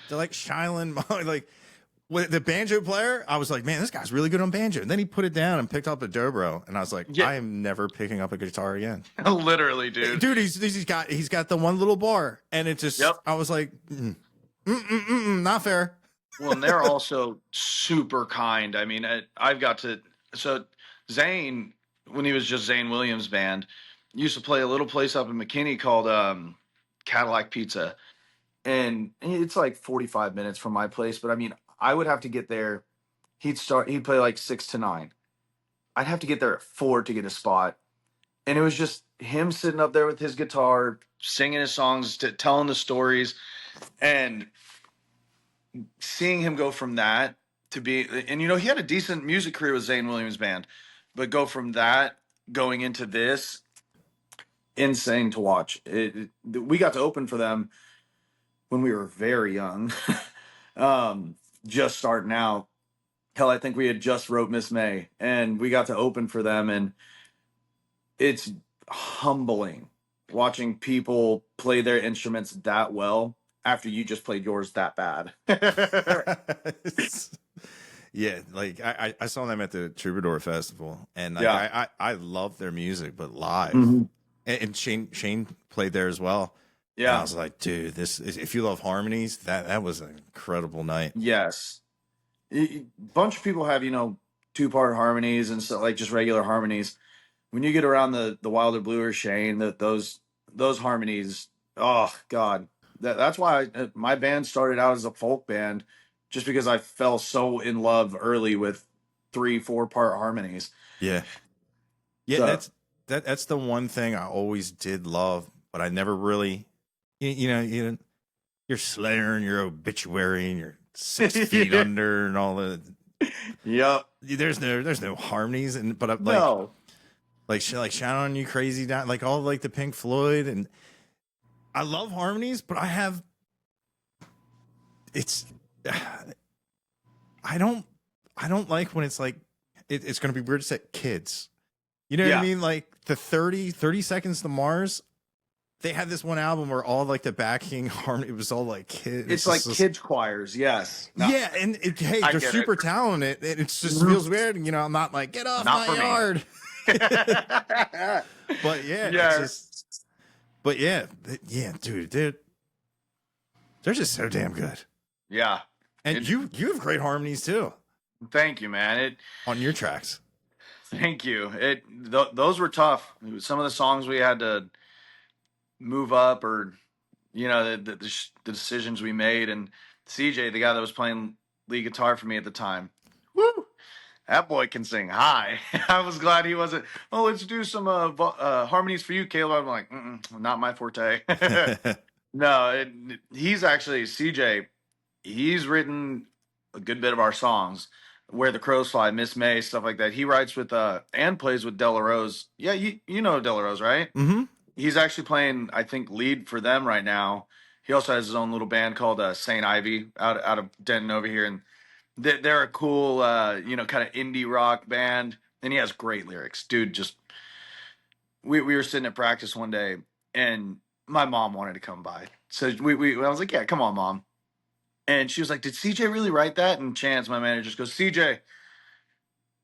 They're like Shiloh, like with the banjo player, I was like, man, this guy's really good on banjo. And then he put it down and picked up a dobro, and I was like, I am never picking up a guitar again. Literally, dude. Dude, he's got the one little bar, and it just I was like, not fair. Well, and they're also super kind. I mean, so Zane, when he was just Zane Williams Band, used to play a little place up in McKinney called Cadillac Pizza. And it's like 45 minutes from my place, but I mean, I would have to get there. He'd play like 6 to 9. I'd have to get there at 4 to get a spot. And it was just him sitting up there with his guitar, singing his songs, telling the stories, and seeing him go from that to be, and he had a decent music career with Zane Williams Band, but go from that going into this, insane to watch. We got to open for them when we were very young, just starting out. Hell, I think we had just wrote Miss May, and we got to open for them, and it's humbling watching people play their instruments that well after you just played yours that bad. Yeah, like I saw them at the Troubadour Festival, and like, I love their music, but live, and Shane played there as well. Yeah, and I was like, dude, if you love harmonies, that was an incredible night. Yes, a bunch of people have 2-part harmonies and so like just regular harmonies. When you get around the Wilder Blue or Shane, those harmonies, oh God, that's why my band started out as a folk band, just because I fell so in love early with 3-4-part harmonies. Yeah, yeah, so, that's the one thing I always did love, but I never really, your Slayer and your Obituary and your 6 Feet Under and all the. Yep. There's no harmonies, but like. Like Shine on You Crazy Down, like all like the Pink Floyd, and I love harmonies, but I don't like when it's like it's going to be weird to say kids. You know what I mean? Like the 30 Seconds to Mars, they had this one album where all like the backing harmony, it was all like kids. It's like kids choirs, yes. No. Yeah, and hey, they're super talented. It just feels weird. I'm not like, get off my yard. But yeah, dude, they're just so damn good. Yeah, and you have great harmonies too. Thank you, man. On your tracks. Thank you. Those were tough. Some of the songs we had to move up, or the decisions we made. And CJ, the guy that was playing lead guitar for me at the time, woo. That boy can sing high. I was glad he wasn't. Oh, let's do some harmonies for you, Caleb. I'm like, not my forte. No, he's actually CJ. He's written a good bit of our songs, Where the Crows Fly, Miss May, stuff like that. He writes with and plays with Della Rose. Yeah, you know Della Rose, right? Mm-hmm. He's actually playing, I think, lead for them right now. he also has his own little band called Saint Ivy out of Denton over here, and they're a cool kind of indie rock band, and he has great lyrics, dude. Just we were sitting at practice one day, and my mom wanted to come by, so I was like, yeah, come on, mom. And she was like, did CJ really write that? And Chance, my manager, just goes, CJ,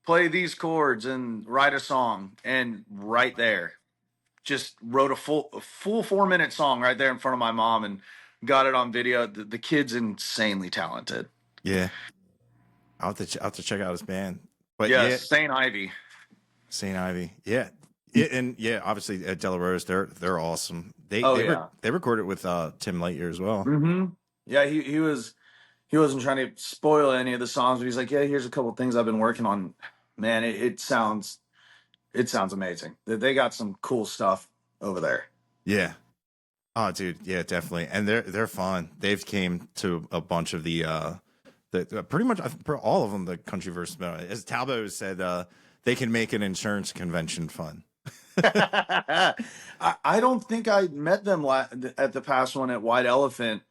play these chords and write a song. And right there, just wrote a full 4-minute song right there in front of my mom and got it on video. The kid's insanely talented. Yeah, I'll have to check out his band. But Yes, yeah, Saint Ivy. St. Ivy. Yeah. And yeah, obviously at Della Rose, they're awesome. Oh yeah. They recorded with Tim Lightyear as well. Mm-hmm. Yeah, he wasn't trying to spoil any of the songs, but he's like, yeah, here's a couple things I've been working on. Man, it sounds amazing. They got some cool stuff over there. Yeah. Oh, dude, yeah, definitely. And they're fun. They've came to a bunch of the pretty much for all of them the country versus metal. As Talbot said, they can make an insurance convention fun. I don't think I met them at the past one at White Elephant.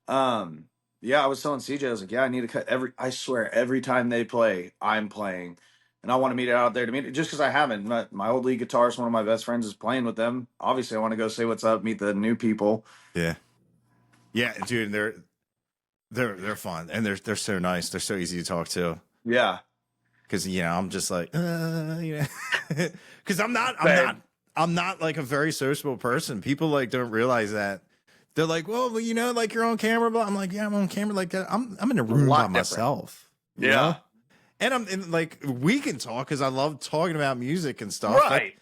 Um, yeah, I was telling CJ, I was like, yeah, I need to cut I swear, every time they play, I'm playing. And I want to meet it out there to meet it just because I haven't. My old lead guitarist, one of my best friends, is playing with them. Obviously, I want to go say what's up, meet the new people. Yeah. Yeah, dude, and they're fun and they're so nice. They're so easy to talk to. Yeah. Cause I'm just like, cause Same. I'm not like a very sociable person. People like don't realize that. They're like, well, like you're on camera, but I'm like, yeah, I'm on camera like that. I'm in a room by Lot different. myself. You Yeah. know? And like we can talk because I love talking about music and stuff. Right.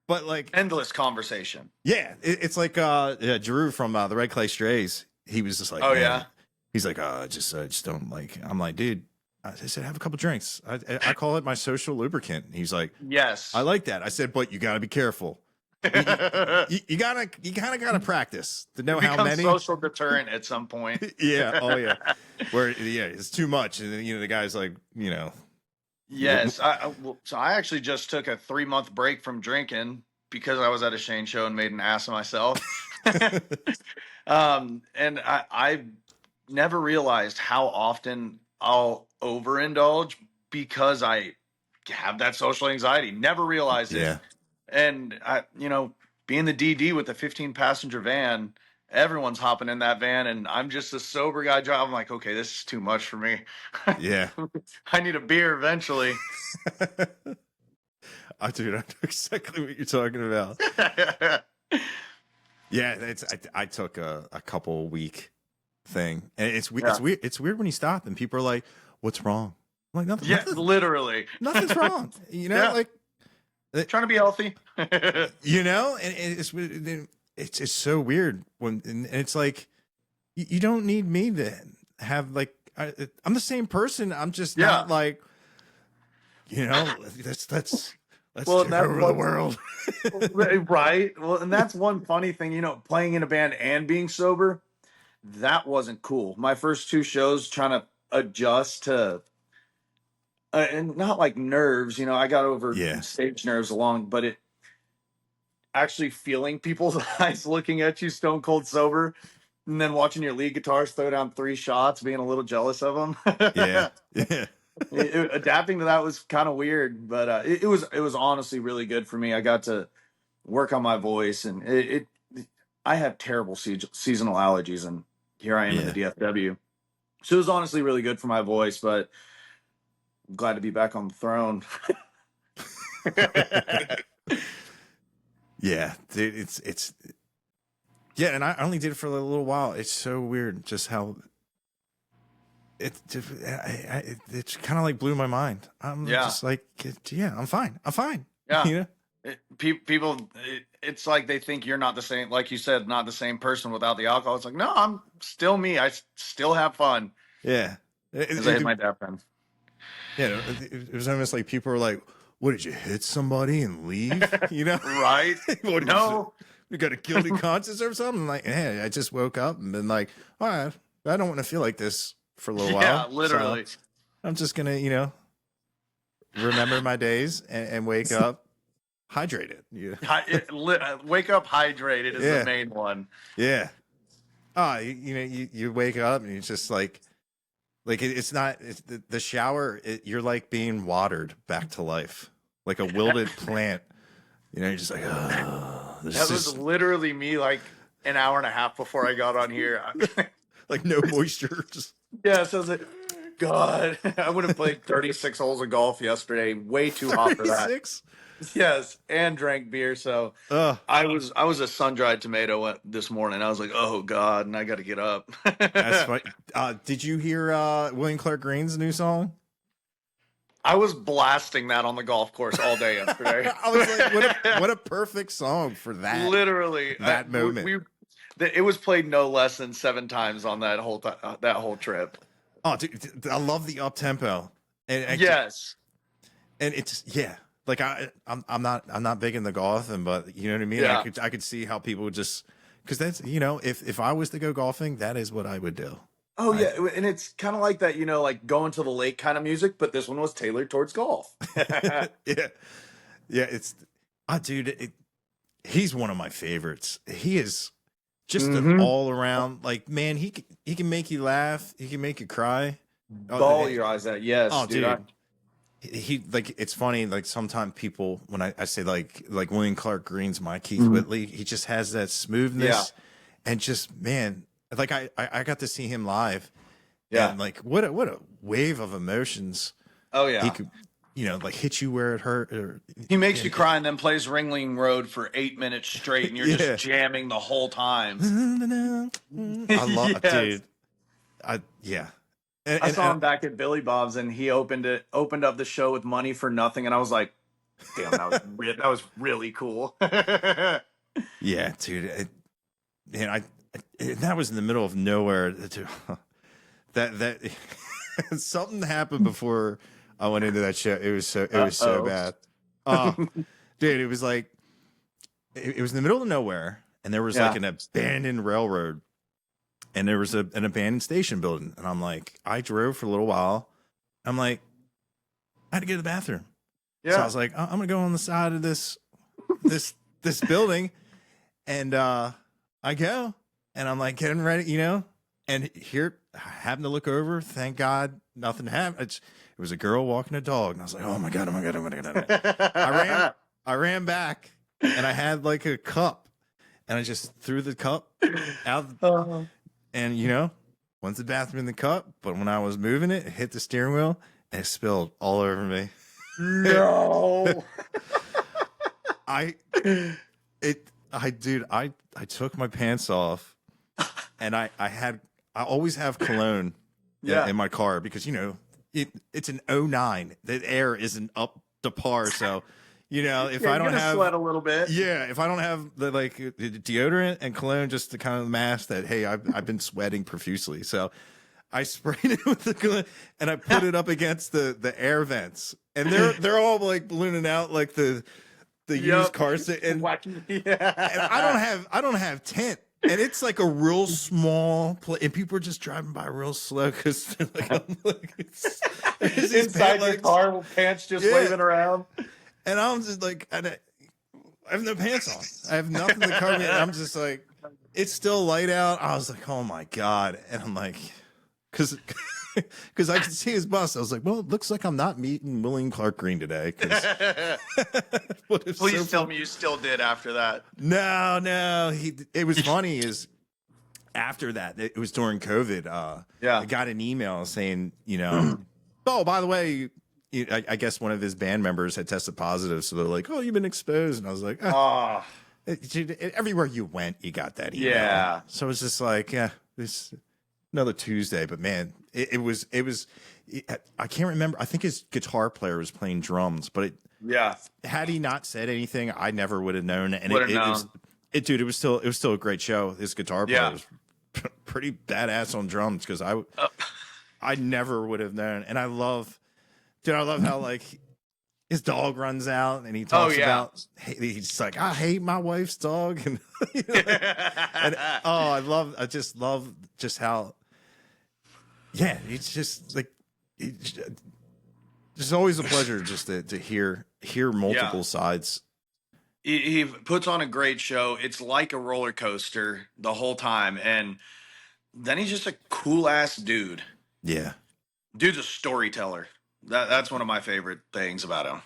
But like Endless conversation. yeah, it's like Drew from the Red Clay Strays. He was just like, Oh, man. yeah? He's like, just don't like. I'm like, dude. I said, have a couple drinks. I call it my social lubricant. He's like, Yes. I like that. I said, but you got to be careful. You kind of gotta practice to know how many. Social deterrent at some point. Yeah. Oh yeah. Where it's too much, and then the guy's like, Yes. So I actually just took a 3-month break from drinking because I was at a Shane show and made an ass of myself. And I never realized how often I'll overindulge because I have that social anxiety. Never realized it. Yeah. And being the DD with the 15-passenger van, everyone's hopping in that van, and I'm just a sober guy driving. I'm like, okay, this is too much for me. Yeah. I need a beer eventually. Dude, I know exactly what you're talking about. Yeah, I took a couple week thing, and it's weird. Yeah. It's weird. It's weird when you stop and people are like, "What's wrong?" I'm like, "Nothing." Yeah, nothing, literally. nothing's wrong. Yeah. Like Trying to be healthy. and it's so weird and it's like you don't need me to have like I'm the same person. I'm just not like let's Well, take over the world. Right. Well, and that's one funny thing, playing in a band and being sober, that wasn't cool. My first 2 shows trying to adjust to and not like nerves, I got over Yeah. stage nerves along, but it actually feeling people's eyes looking at you stone cold sober and then watching your lead guitarist throw down 3 shots, being a little jealous of them. Yeah. Adapting to that was kind of weird, but it was honestly really good for me. I got to work on my voice, and I have terrible seasonal allergies, and here I am in the DFW. So it was honestly really good for my voice, but I'm glad to be back on the throne. Yeah, dude, it's yeah, and I only did it for a little while. It's so weird just how it's kind of like blew my mind. I'm just like, yeah, I'm fine. Yeah. People, it's like they think you're not the same, like you said, not the same person without the alcohol. It's like, no, I'm still me. I still have fun. Yeah. Because I hit my dad friends. Yeah, it was almost like people were like, what, did you hit somebody and leave? Right? What, No. You got a guilty conscience or something? Like, hey, I just woke up and been like, all right, I don't want to feel like this for a little while. Yeah, literally. So I'm just going to, remember my days and wake up hydrated. Wake up hydrated is the main one. Yeah. You wake up and it's just like it's not it's the shower. You're like being watered back to life, like a wilted plant. You're just like, oh, That this was is literally me like an hour and a half before I got on here. like no moisture. Just Yeah, so I was like, God, I would have played 36 holes of golf yesterday. Way too hot for that. 36. Yes, and drank beer. So Uh, I was a sun dried tomato this morning. I was like, oh God, and I got to get up. that's funny. Did you hear William Clark Green's new song? I was blasting that on the golf course all day yesterday. I was like, what a perfect song for that Literally, that moment. it was played no less than 7 times on that whole trip. Oh, dude, I love the up tempo, and Yes. and it's like I'm not big in the golfing, but you know what I mean. Yeah. I could see how people would just because that's if I was to go golfing, that is what I would do. Oh yeah, and it's kind of like that, like going to the lake kind of music, but this one was tailored towards golf. Yeah, yeah. It's dude, he's one of my favorites. He is just an all around like man. He can make you laugh. He can make you cry. Ball your eyes out. Yes, Oh, dude. he like it's funny like sometimes people when I say like William Clark Green's my Keith Whitley, he just has that smoothness and just man like I got to see him live and like what a wave of emotions. Oh yeah, he could like hit you where it hurt or, he makes you cry and then plays Ringling Road for 8 minutes straight and you're just jamming the whole time. I love Yes. dude. I saw him back at Billy Bob's, and he opened up the show with Money for Nothing, and I was like, "Damn, that was really cool." Yeah, dude. That was in the middle of nowhere. That something happened before I went into that show. It was so bad. Dude, it was like it was in the middle of nowhere, and there was like an abandoned railroad. And there was an abandoned station building. And I'm like, I drove for a little while. I'm like, I had to go to the bathroom. Yeah. So I was like, I'm going to go on the side of this building. And I go. And I'm like getting ready, And here, I happened to look over. Thank God, nothing happened. It was a girl walking a dog. And I was like, oh my God. I ran back. And I had like a cup. And I just threw the cup out. And went to the bathroom in the cup, but when I was moving it hit the steering wheel and it spilled all over me. No. I took my pants off and I always have cologne in my car because it's an '09. The air isn't up to par, so if I don't have sweat a little bit, if I don't have the deodorant and cologne, just to kind of mask that, hey, I've been sweating profusely. So I sprayed it with the cologne and I put it up against the air vents, and they're all like ballooning out like the used car set. And I don't have tint. And it's like a real small place, and people are just driving by real slow because I'm like, it's inside your car with pants just waving around. And I'm just like, I have no pants on. I have nothing to cover me. And I'm just like, it's still light out. I was like, oh my God. And I'm like, because I could see his bus. I was like, well, it looks like I'm not meeting William Clark Green today. Please tell me you still did after that. No. It was funny is after that, it was during COVID. I got an email saying, oh, by the way, I guess one of his band members had tested positive, so they're like, "Oh, you've been exposed," and I was like, everywhere you went, you got that email." Yeah. So it's just like, this another Tuesday, but man, it was. I can't remember. I think his guitar player was playing drums, but had he not said anything, I never would have known. And it was still a great show. His guitar player was pretty badass on drums because I never would have known. And I love how like his dog runs out and he talks about he's like, I hate my wife's dog, and, I just love just how it's just like it's always a pleasure just to hear multiple sides. He puts on a great show. It's like a roller coaster the whole time, and then he's just a cool ass dude. Yeah. Dude's a storyteller. That's one of my favorite things about him.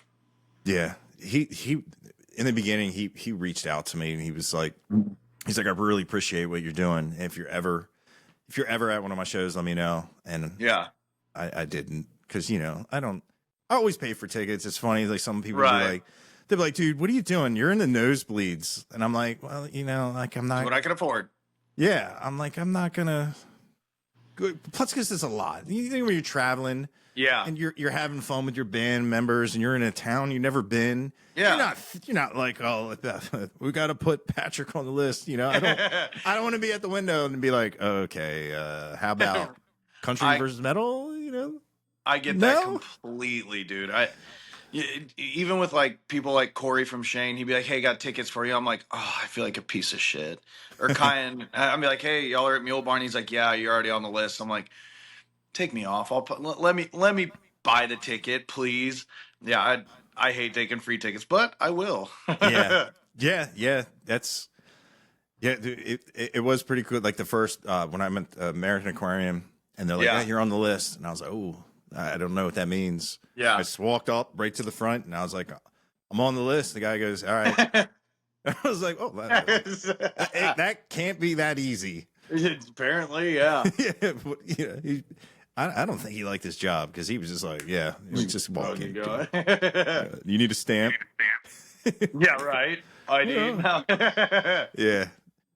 Yeah. He in the beginning he reached out to me and he's like, I really appreciate what you're doing. If you're ever at one of my shows, let me know. And Yeah. I didn't, because I always pay for tickets. It's funny, like some people Right. they're like, dude, what are you doing? You're in the nosebleeds. And I'm like, well, like I'm That's not. what I can afford. Yeah, I'm like, I'm not gonna. Plus, because it's a lot. You think when you're traveling, Yeah. and you're having fun with your band members, and you're in a town you've never been. Yeah. You're not like, oh, we got to put Patrick on the list. I don't want to be at the window and be like, okay, how about country versus metal? I get that No. completely, dude. Even with like people like Corey from Shane, he'd be like, "Hey, got tickets for you." I'm like, "Oh, I feel like a piece of shit." Or Kyan, I'd be like, "Hey, y'all are at Mule Barn." He's like, "Yeah, you're already on the list." I'm like, "Take me off. Let me buy the ticket, please." Yeah, I hate taking free tickets, but I will. Yeah, yeah. Dude, it was pretty cool. Like the first when I went to American Aquarium, and they're like, Yeah. "Yeah, you're on the list," and I was like, "Oh, I don't know what that means." Yeah. I just walked up right to the front, and I was like, "I'm on the list." The guy goes, "All right." I was like, "Oh, that can't be that easy." Apparently, yeah. I don't think he liked his job, because he was just like, "Yeah, just walk in. Go. You need a stamp." Yeah, right. I need now. Yeah.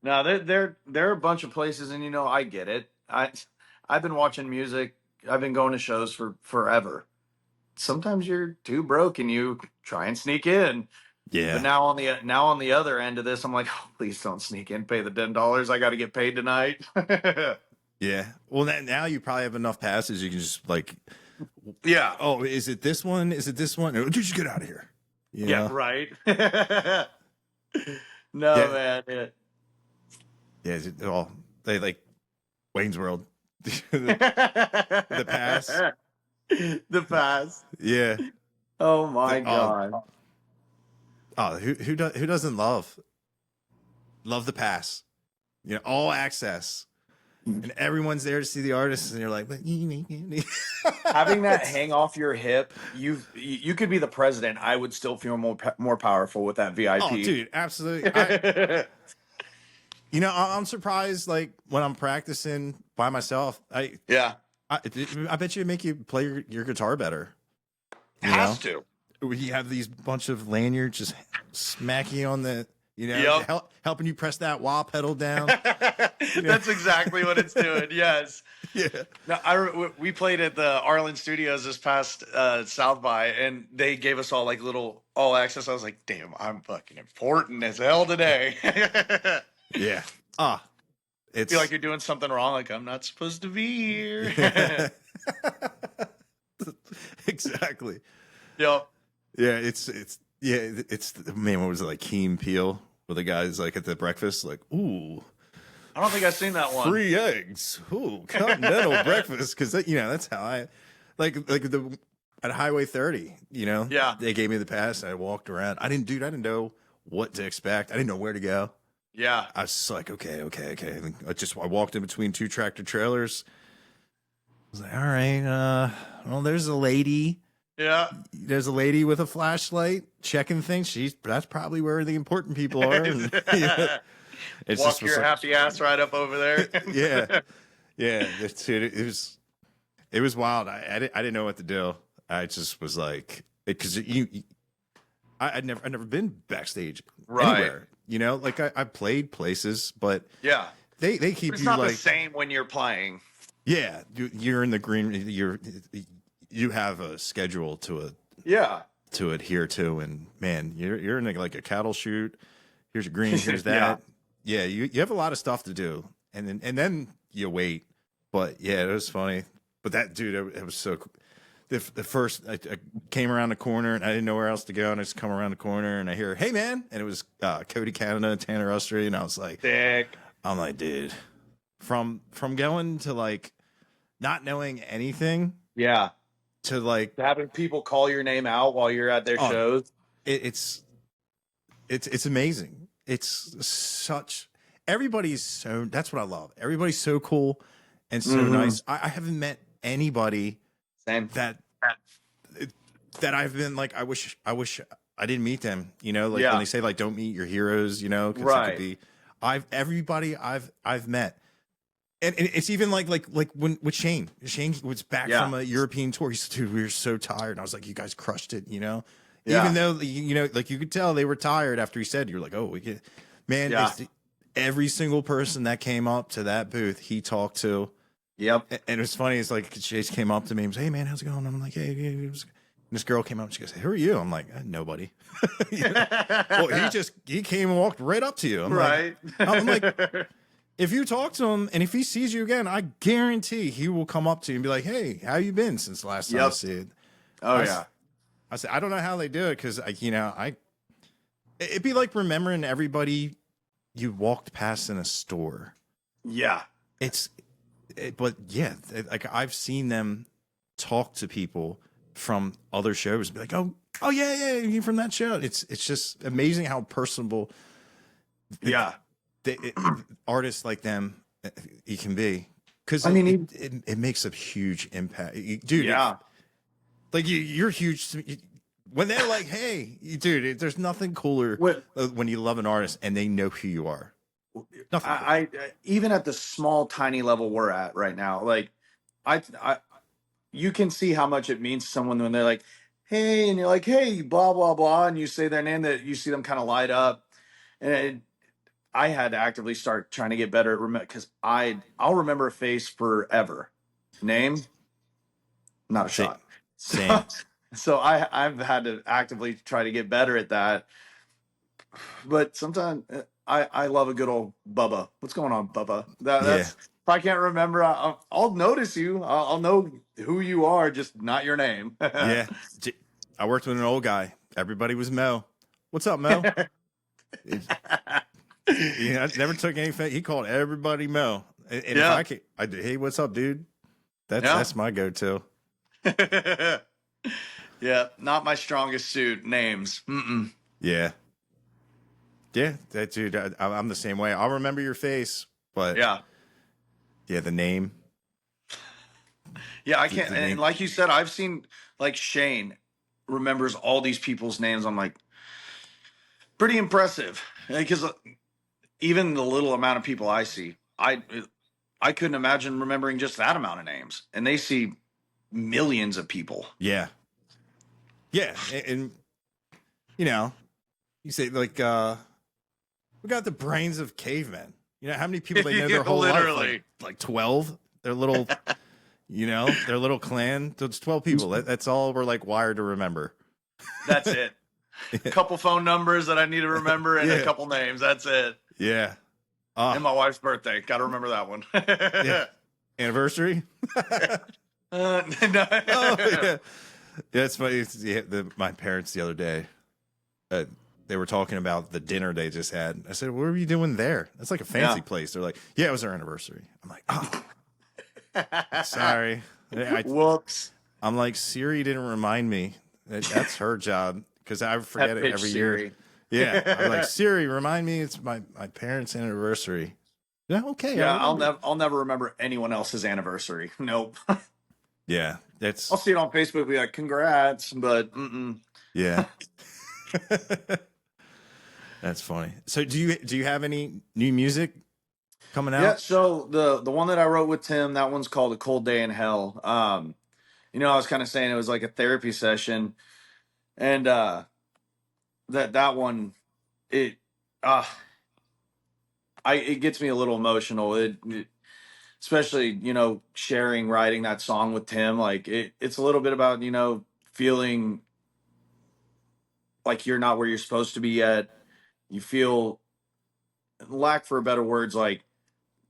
No, there are a bunch of places, and I get it. I've been watching music. I've been going to shows for forever. Sometimes you're too broke and you try and sneak in. But Yeah. now on the other end of this, I'm like, oh, please don't sneak in. Pay the $10. I got to get paid tonight. Yeah. Well, now you probably have enough passes. You can just like, Yeah. oh, is it this one? Is it this one? Oh, just get out of here. Yeah. Right. No, Yeah. man. Yeah. Yeah. They like Wayne's World. The pass. The pass. Yeah. Oh my God. Who doesn't love the pass? All access. And everyone's there to see the artists, and you're like, Having that hang off your hip, you could be the president. I would still feel more powerful with that VIP. Oh, dude, absolutely. I'm surprised. Like when I'm practicing by myself, Yeah, I bet you make you play your guitar better. has to. You have these bunch of lanyards just smacking you on the, Yep. helping you press that wah pedal down. That's exactly what it's doing. Yes. Yeah. No, we played at the Arlen Studios this past South by, and they gave us all like little all access. I was like, damn, I'm fucking important as hell today. Yeah. It's Feel like you're doing something wrong. Like I'm not supposed to be here. Exactly. Yep. Yeah. It's man. What was it, like Key and Peele, where the guys like at the breakfast, like, ooh, I don't think I've seen that one. free eggs, ooh, continental breakfast, because that's how I like at Highway 30. Yeah. They gave me the pass. And I walked around. I didn't know what to expect. I didn't know where to go. Yeah. I was just like, okay. And I walked in between two tractor trailers. I was like, all right, well, there's a lady. Yeah. There's a lady with a flashlight checking things. That's probably where the important people are. And, it's Walk just your happy ass right up over there. Yeah. It was wild. I didn't know what to do. I just was like, because I'd never been backstage anywhere. Like I played places, but Yeah. they keep It's you not like the same when you're playing. Yeah, you're in the green. You have a schedule to adhere to, and man, you're in like a cattle chute. Here's a green. Here's that. Yeah, you have a lot of stuff to do, and then you wait. But yeah, it was funny. But that dude, it was so cool. The first, I came around the corner and I didn't know where else to go, and I just come around the corner and I hear, "Hey man!" And it was Cody Canada, Tanner Ustry, and I was like, Sick. I'm like, dude, from going to like not knowing anything, Yeah. to like Having people call your name out while you're at their shows. it's amazing. It's such, everybody's so, that's what I love. Everybody's so cool and so Hmm. nice. I haven't met anybody Same. that I've been like, I wish I didn't meet them, you know, like when Yeah. they say like don't meet your heroes, you know, because it could Right. be everybody I've met. And it's even like when with Shane. Shane was back Yeah. from a European tour. He said, dude, we were so tired. And I was like, you guys crushed it, you know? Even Yeah. though you know, like you could tell they were tired after he said, you're like, oh, we get man, Yeah. every single person that came up to that booth he talked to. Yep. And it was funny, it's like Chase came up to me and was, hey man, how's it going? I'm like, hey, it was, and this girl came up and she goes, who are you? I'm like, nobody. You know? Well, he came and walked right up to you. Right. I'm like, if you talk to him and if he sees you again, I guarantee he will come up to you and be like, hey, how you been since the last time I Yep. see it? Oh yeah. I said, I don't know how they do it because, you know, it'd be like remembering everybody you walked past in a store. Yeah. But yeah, like I've seen them talk to people from other shows and be like, oh yeah, you from that show. It's just amazing how personable Yeah. artists like them you can be, because I mean, it makes a huge impact, dude. yeah. Like you're huge when they're like, hey, dude, there's nothing cooler What when you love an artist and they know who you are. Nothing. I even at the small tiny level we're at right now, like I you can see how much it means to someone when they're like, hey, and you're like, hey, blah blah blah, and you say their name, that you see them kind of light up. And I had to actively start trying to get better at remember, because I'll remember a face forever. Name, not a Same. shot. Same. So I've had to actively try to get better at that. But sometimes I love a good old Bubba. What's going on, Bubba? Yeah. That's if I can't remember, I'll notice you. I'll know who you are, just not your name. Yeah. I worked with an old guy. Everybody was Mo. What's up, Mo? Yeah, I never took anything. He called everybody Mo. And if Yeah. I could, hey, what's up, dude? Yeah. That's my go-to. Yeah, not my strongest suit. Names. Mm-mm. Yeah. Yeah, that dude, I'm the same way. I'll remember your face, but Yeah. yeah, the name. Yeah, I The, can't. the And name. like you said, I've seen like Shane remembers all these people's names. I'm like, pretty impressive. Because even the little amount of people I see, I couldn't imagine remembering just that amount of names. And they see millions of people. Yeah. Yeah. And you know, you say like we got the brains of cavemen. You know, how many people they know their whole life? Like 12? Their little, you know, their little clan. Those 12 people. That's all we're like wired to remember. That's it. A couple phone numbers that I need to remember and a Yeah. couple names. That's it. Yeah. And my wife's birthday. Got to remember that one. Yeah. Anniversary? No. Oh, yeah. Yeah, it's funny. My parents the other day, they were talking about the dinner they just had. I said, what were you doing there? That's like a fancy Yeah. place. They're like, yeah, it was our anniversary. I'm like, oh, sorry. Whoops. I'm like, Siri didn't remind me. That's her job because I forget That it bitch every Siri. year. Yeah. I'm like, Siri, remind me it's my parents' anniversary. Yeah, okay. Yeah, I'll never remember anyone else's anniversary. Nope. Yeah. That's I'll see it on Facebook, be like, "Congrats," but yeah. That's funny. So do you have any new music coming yeah. out? So the one that I wrote with Tim, that one's called "A Cold Day in Hell." I was kind of saying it was like a therapy session, and that one, it uh it gets me a little emotional. Especially sharing writing that song with Tim, like it's a little bit about feeling like you're not where you're supposed to be yet. You feel, lack for better words, like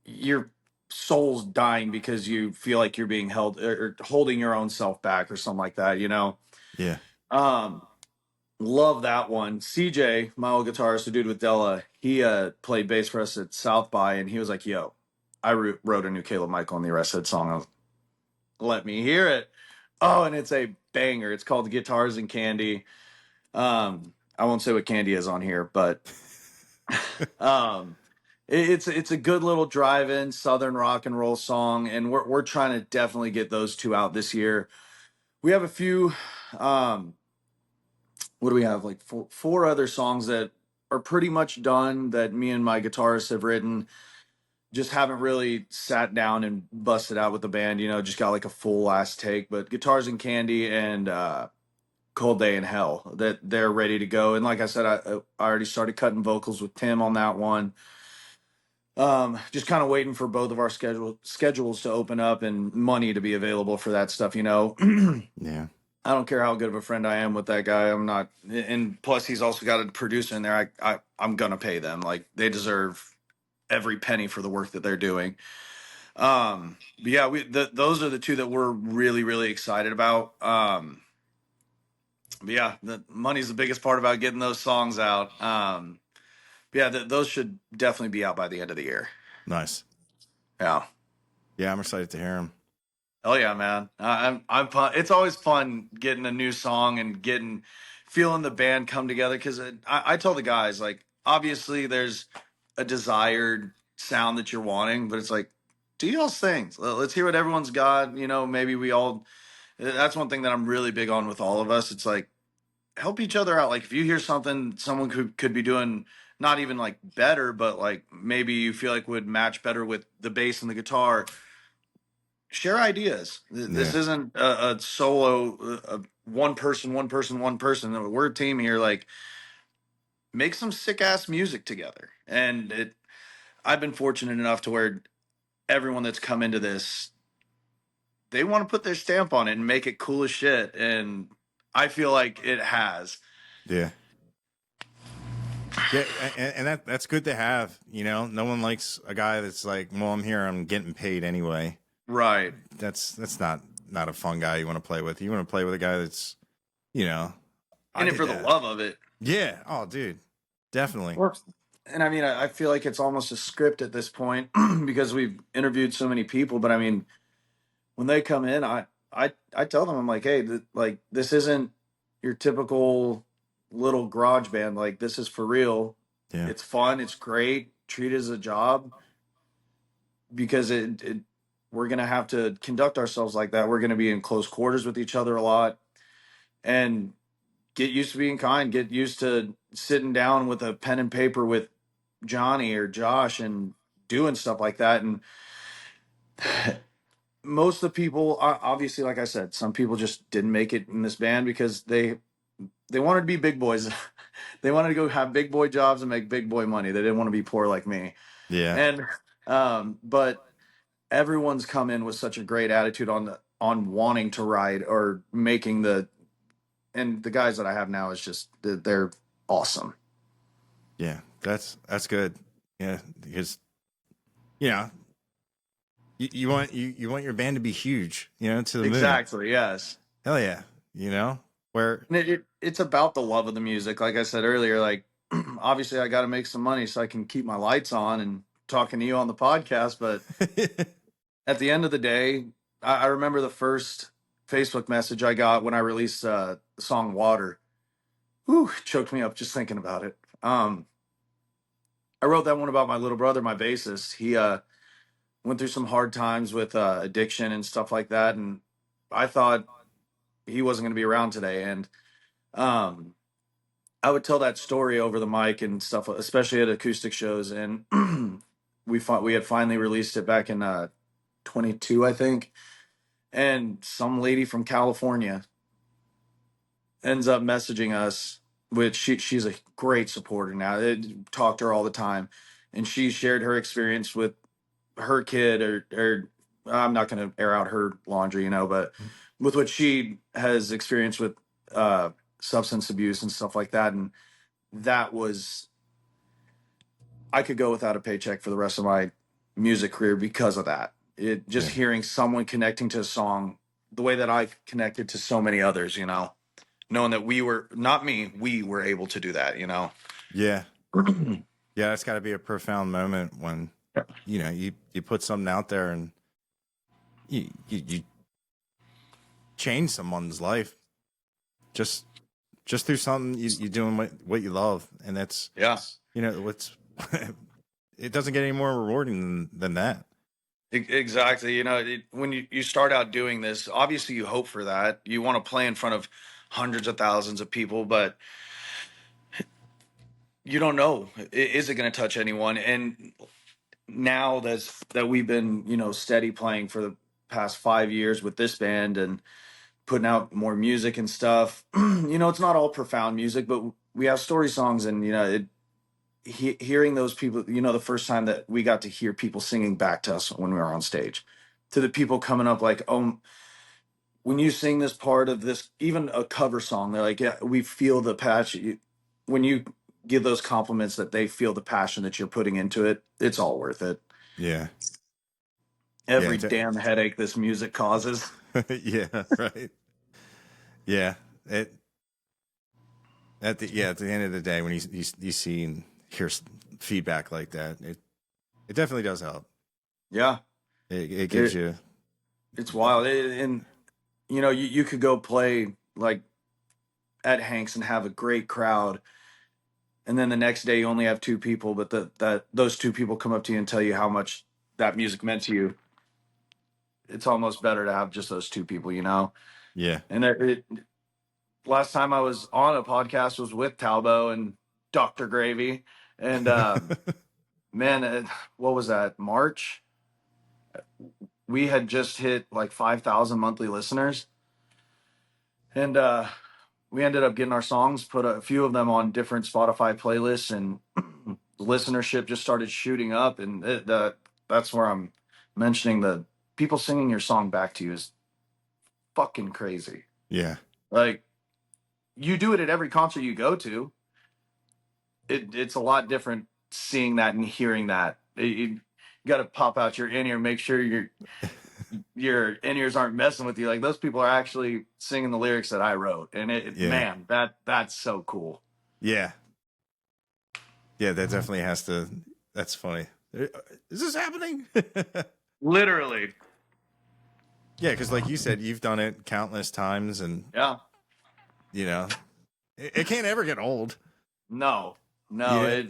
your soul's dying because you feel like you're being held or holding your own self back or something like that. Yeah. um Love that one. CJ, my old guitarist, the dude with Della, he played bass for us at South by, and he was like, yo, I wrote a new Caleb Michael and the Arrested song. I was, let me hear it. Oh, and it's a banger. It's called Guitars and Candy. I won't say what candy is on here, but um It's a good little drive-in southern rock and roll song, and we're trying to definitely get those two out this year. We have a few. Um, what do we have? Like four other songs that are pretty much done that me and my guitarist have written. Just haven't really sat down and busted out with the band. Just got like a full last take. But Guitars and Candy and Cold Day in Hell, that they're ready to go. And like I said, I already started cutting vocals with Tim on that one. Just kind of waiting for both of our schedules to open up and money to be available for that stuff. Yeah. I don't care how good of a friend I am with that guy. I'm not, and plus he's also got a producer in there. I'm gonna pay them. Like, they deserve every penny for the work that they're doing. But yeah, those are the two that we're really, really excited about. But yeah, the money's the biggest part about getting those songs out. But yeah, those should definitely be out by the end of the year. Nice. Yeah. Yeah, I'm excited to hear him. Oh yeah, man. I'm fun. It's always fun getting a new song and feeling the band come together. Because I tell the guys, like, obviously there's a desired sound that you're wanting, but it's like, do y'all's things. Let's hear what everyone's got. Maybe we all. That's one thing that I'm really big on with all of us. It's like, help each other out. Like, if you hear something someone could be doing, not even like better, but like maybe you feel like would match better with the bass and the guitar, share ideas. This Yeah. isn't a solo, one person, one person, one person. We're a team here. Like, make some sick ass music together. And I've been fortunate enough to where everyone that's come into this, they want to put their stamp on it and make it cool as shit. And I feel like it has. Yeah. Yeah, and that's good to have. No one likes a guy that's like, well, I'm here, I'm getting paid anyway. Right. That's not a fun guy you want to play with. You want to play with a guy that's, I In it did for the that. love of it. Yeah. Oh, dude, definitely. Works. And I mean, I feel like it's almost a script at this point because we've interviewed so many people. But I mean, when they come in, I tell them, I'm like, hey, like, this isn't your typical little garage band. Like, this is for real. Yeah. It's fun. It's great. Treat it as a job, because we're gonna have to conduct ourselves like that. We're gonna be in close quarters with each other a lot, and get used to being kind. Get used to sitting down with a pen and paper with Johnny or Josh and doing stuff like that. And most of the people, obviously, like I said, some people just didn't make it in this band because they wanted to be big boys. They wanted to go have big boy jobs and make big boy money. They didn't want to be poor like me. Yeah. And but everyone's come in with such a great attitude on wanting to ride or making and the guys that I have now is just, they're awesome. Yeah. That's good. Yeah, because you, you want your band to be huge, to the moon. Exactly. Yes. Hell yeah. Where And it's about the love of the music. Like I said earlier, like, obviously I got to make some money so I can keep my lights on and talking to you on the podcast. But at the end of the day, I remember the first Facebook message I got when I released the song Water. Whew, choked me up just thinking about it. I wrote that one about my little brother, my bassist. He went through some hard times with addiction and stuff like that. And I thought he wasn't going to be around today. And um, I would tell that story over the mic and stuff, especially at acoustic shows. And we had finally released it back in 22, I think. And some lady from California ends up messaging us, which she's a great supporter now. I talk to her all the time, and she shared her experience with her kid, or I'm not going to air out her laundry, but with what she has experienced with substance abuse and stuff like that. And that was, I could go without a paycheck for the rest of my music career because of that. It just Yeah. hearing someone connecting to a song the way that I connected to so many others, knowing that we were able to do that. Yeah. Yeah, that's got to be a profound moment when you put something out there and you change someone's life just through something you doing what you love, and that's Yeah. what's it doesn't get any more rewarding than that. Exactly. You know, when you start out doing this, obviously you hope for that. You want to play in front of hundreds of thousands of people, but you don't know. Is it going to touch anyone? And now that we've been, steady playing for the past 5 years with this band and putting out more music and stuff, it's not all profound music, but we have story songs, and hearing those people, the first time that we got to hear people singing back to us when we were on stage, to the people coming up like, oh, when you sing this part of this, even a cover song, they're like, yeah, we feel the passion. When you give those compliments that they feel the passion that you're putting into it, it's all worth it. Yeah. Every Yeah. damn headache this music causes. Yeah. Right. Yeah. It at the end of the day, when you see and hear feedback like that, it definitely does help. Yeah, It gives you. it's wild. And you could go play like at Hanks and have a great crowd, and then the next day you only have two people, but that those two people come up to you and tell you how much that music meant to you. It's almost better to have just those two people, Yeah. And last time I was on a podcast was with Talbot and Dr. Gravy, and man, what was that? March. We had just hit like 5,000 monthly listeners, and we ended up getting our songs, put a few of them on different Spotify playlists, and the listenership just started shooting up. And that's where I'm mentioning the people singing your song back to you is fucking crazy. Yeah. Like, you do it at every concert you go to. It's a lot different seeing that and hearing that. You got to pop out your in ear, make sure your in ears aren't messing with you. Like, those people are actually singing the lyrics that I wrote, and Yeah. man, that's so cool. Yeah. Yeah. That definitely has to. That's funny. Is this happening? Literally. Yeah, because like you said, you've done it countless times, and Yeah. you know, it can't ever get old. No. No. Yeah.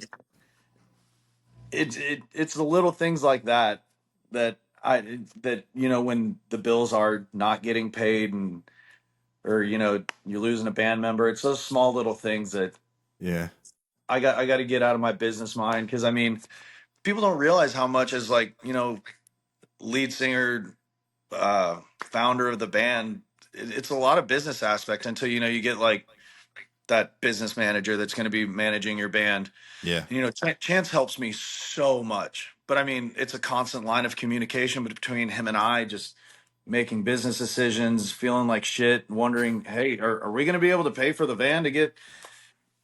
It's the little things like that that when the bills are not getting paid, and or you're losing a band member, it's those small little things that Yeah. I got to get out of my business mind, because I mean, people don't realize how much as like lead singer, founder of the band, it's a lot of business aspects until you get like that business manager that's going to be managing your band. Yeah. Chance helps me so much, but I mean, it's a constant line of communication between him and I, just making business decisions, feeling like shit, wondering, hey, are we going to be able to pay for the van to get?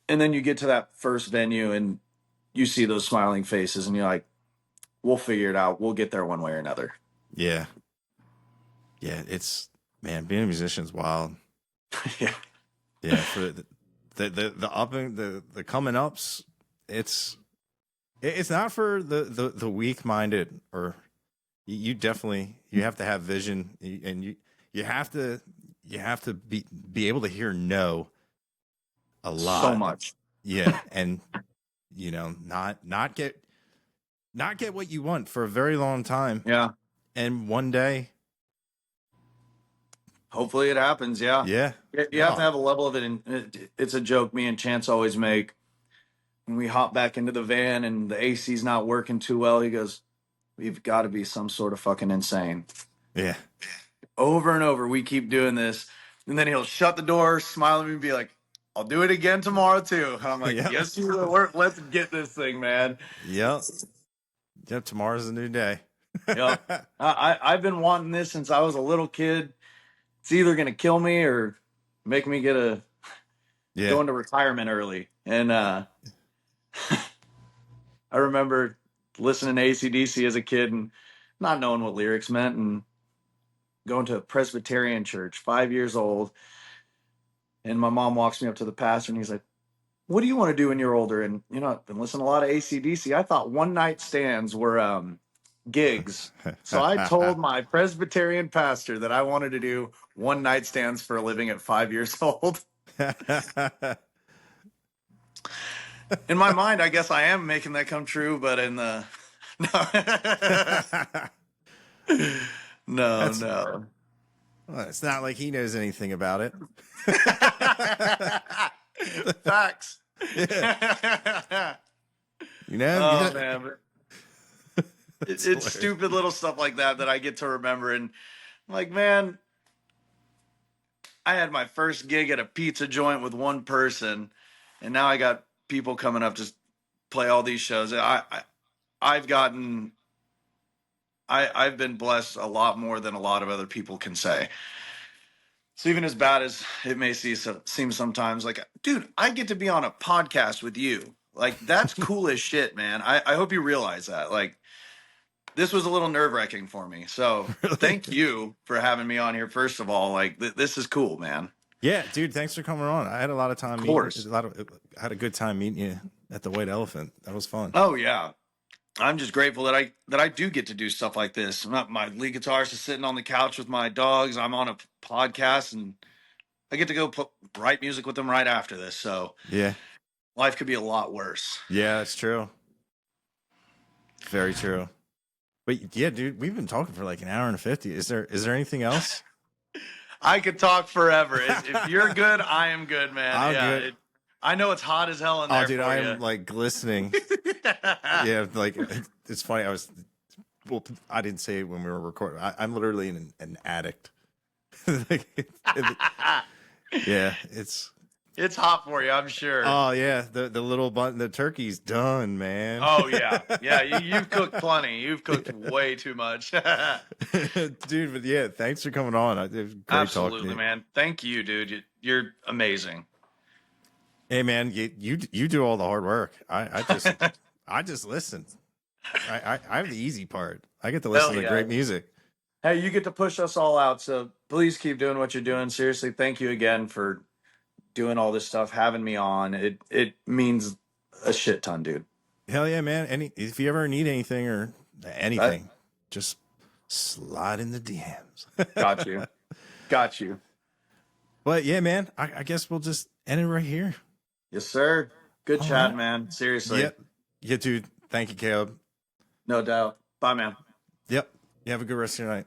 And then you get to that first venue and you see those smiling faces, and you're like, we'll figure it out. We'll get there one way or another. Yeah. Yeah. It's man, being a musician's wild. Yeah. Yeah. For the up and the coming ups, it's not for the weak minded, or you definitely you have to have vision, and you have to be able to hear no a So lot. much. Yeah, and not get what you want for a very long time, Yeah. and one day, Hopefully it happens. Yeah. yeah, You have to oh, have a level of it. And it's a joke me and Chance always make when we hop back into the van and the AC's not working too well. He goes, we've got to be some sort of fucking insane. yeah, Over and over, we keep doing this. And then he'll shut the door, smile at me, and be like, I'll do it again tomorrow too. And I'm like, yeah, yes, you will. Let's get this thing, man. yep, yep. Tomorrow's a new day. Yep. I've been wanting this since I was a little kid. It's either going to kill me or make me Yeah, go into retirement early. And I remember listening to AC/DC as a kid and not knowing what lyrics meant, and going to a Presbyterian church, 5 years old. And my mom walks me up to the pastor and he's like, what do you want to do when you're older? And, I've been listening to a lot of AC/DC. I thought one night stands were gigs. So I told my Presbyterian pastor that I wanted to do one night stands for a living at 5 years old. In my mind, I guess I am making that come true, but in the no, That's no. well, it's not like he knows anything about it. Facts. Yeah, you Oh know, man, but it's it's hilarious. stupid little stuff like that I get to remember, and I'm like, man, I had my first gig at a pizza joint with one person, and now I got people coming up to play all these shows. I've gotten I've been blessed a lot more than a lot of other people can say. So even as bad as it may seem sometimes, like, dude, I get to be on a podcast with you. Like, that's cool as shit, man. I hope you realize that. Like, this was a little nerve wracking for me. So Really? thank you for having me on here. First of all, like, this is cool, man. Yeah, dude. Thanks for coming on. I had a lot of Of time meeting. course. I had a good time meeting you at the White Elephant. That was fun. Oh yeah. I'm just grateful that I do get to do stuff like this. My lead guitarist is sitting on the couch with my dogs. I'm on a podcast, and I get to go write music with them right after this. So Yeah, life could be a lot worse. yeah, that's true. Very true. But yeah, dude, we've been talking for like an hour and 50. Is there anything else? I could talk forever. If you're good, I am good, man. I'm Yeah, good. I know it's hot as hell in there Oh, dude, for I you. am like glistening. Yeah, like it's funny. Well, I didn't say it when we were recording. I'm literally an addict. Like, yeah, it's. It's hot for you, I'm sure. Oh yeah, the little button, the turkey's done, man. Oh yeah, yeah. You've cooked plenty. You've cooked way too much. Dude. But yeah, thanks for coming on. It was great talking to Absolutely, you. man. Thank you, dude. You're amazing. Hey, man, you do all the hard work. I just listen. I have the easy part. I get to listen Hell to yeah. great music. Hey, you get to push us all out. So please keep doing what you're doing. Seriously, thank you again for doing all this stuff, having me on. It means a shit ton, dude. Hell yeah, man. If you ever need anything or anything, just slide in the DMs. Got you. Got you. But yeah, man, I guess we'll just end it right here. Yes, sir. Good All chat, right. man. Seriously. Yep. Yeah, dude. Thank you, Caleb. No doubt. Bye, man. Yep. You have a good rest of your night.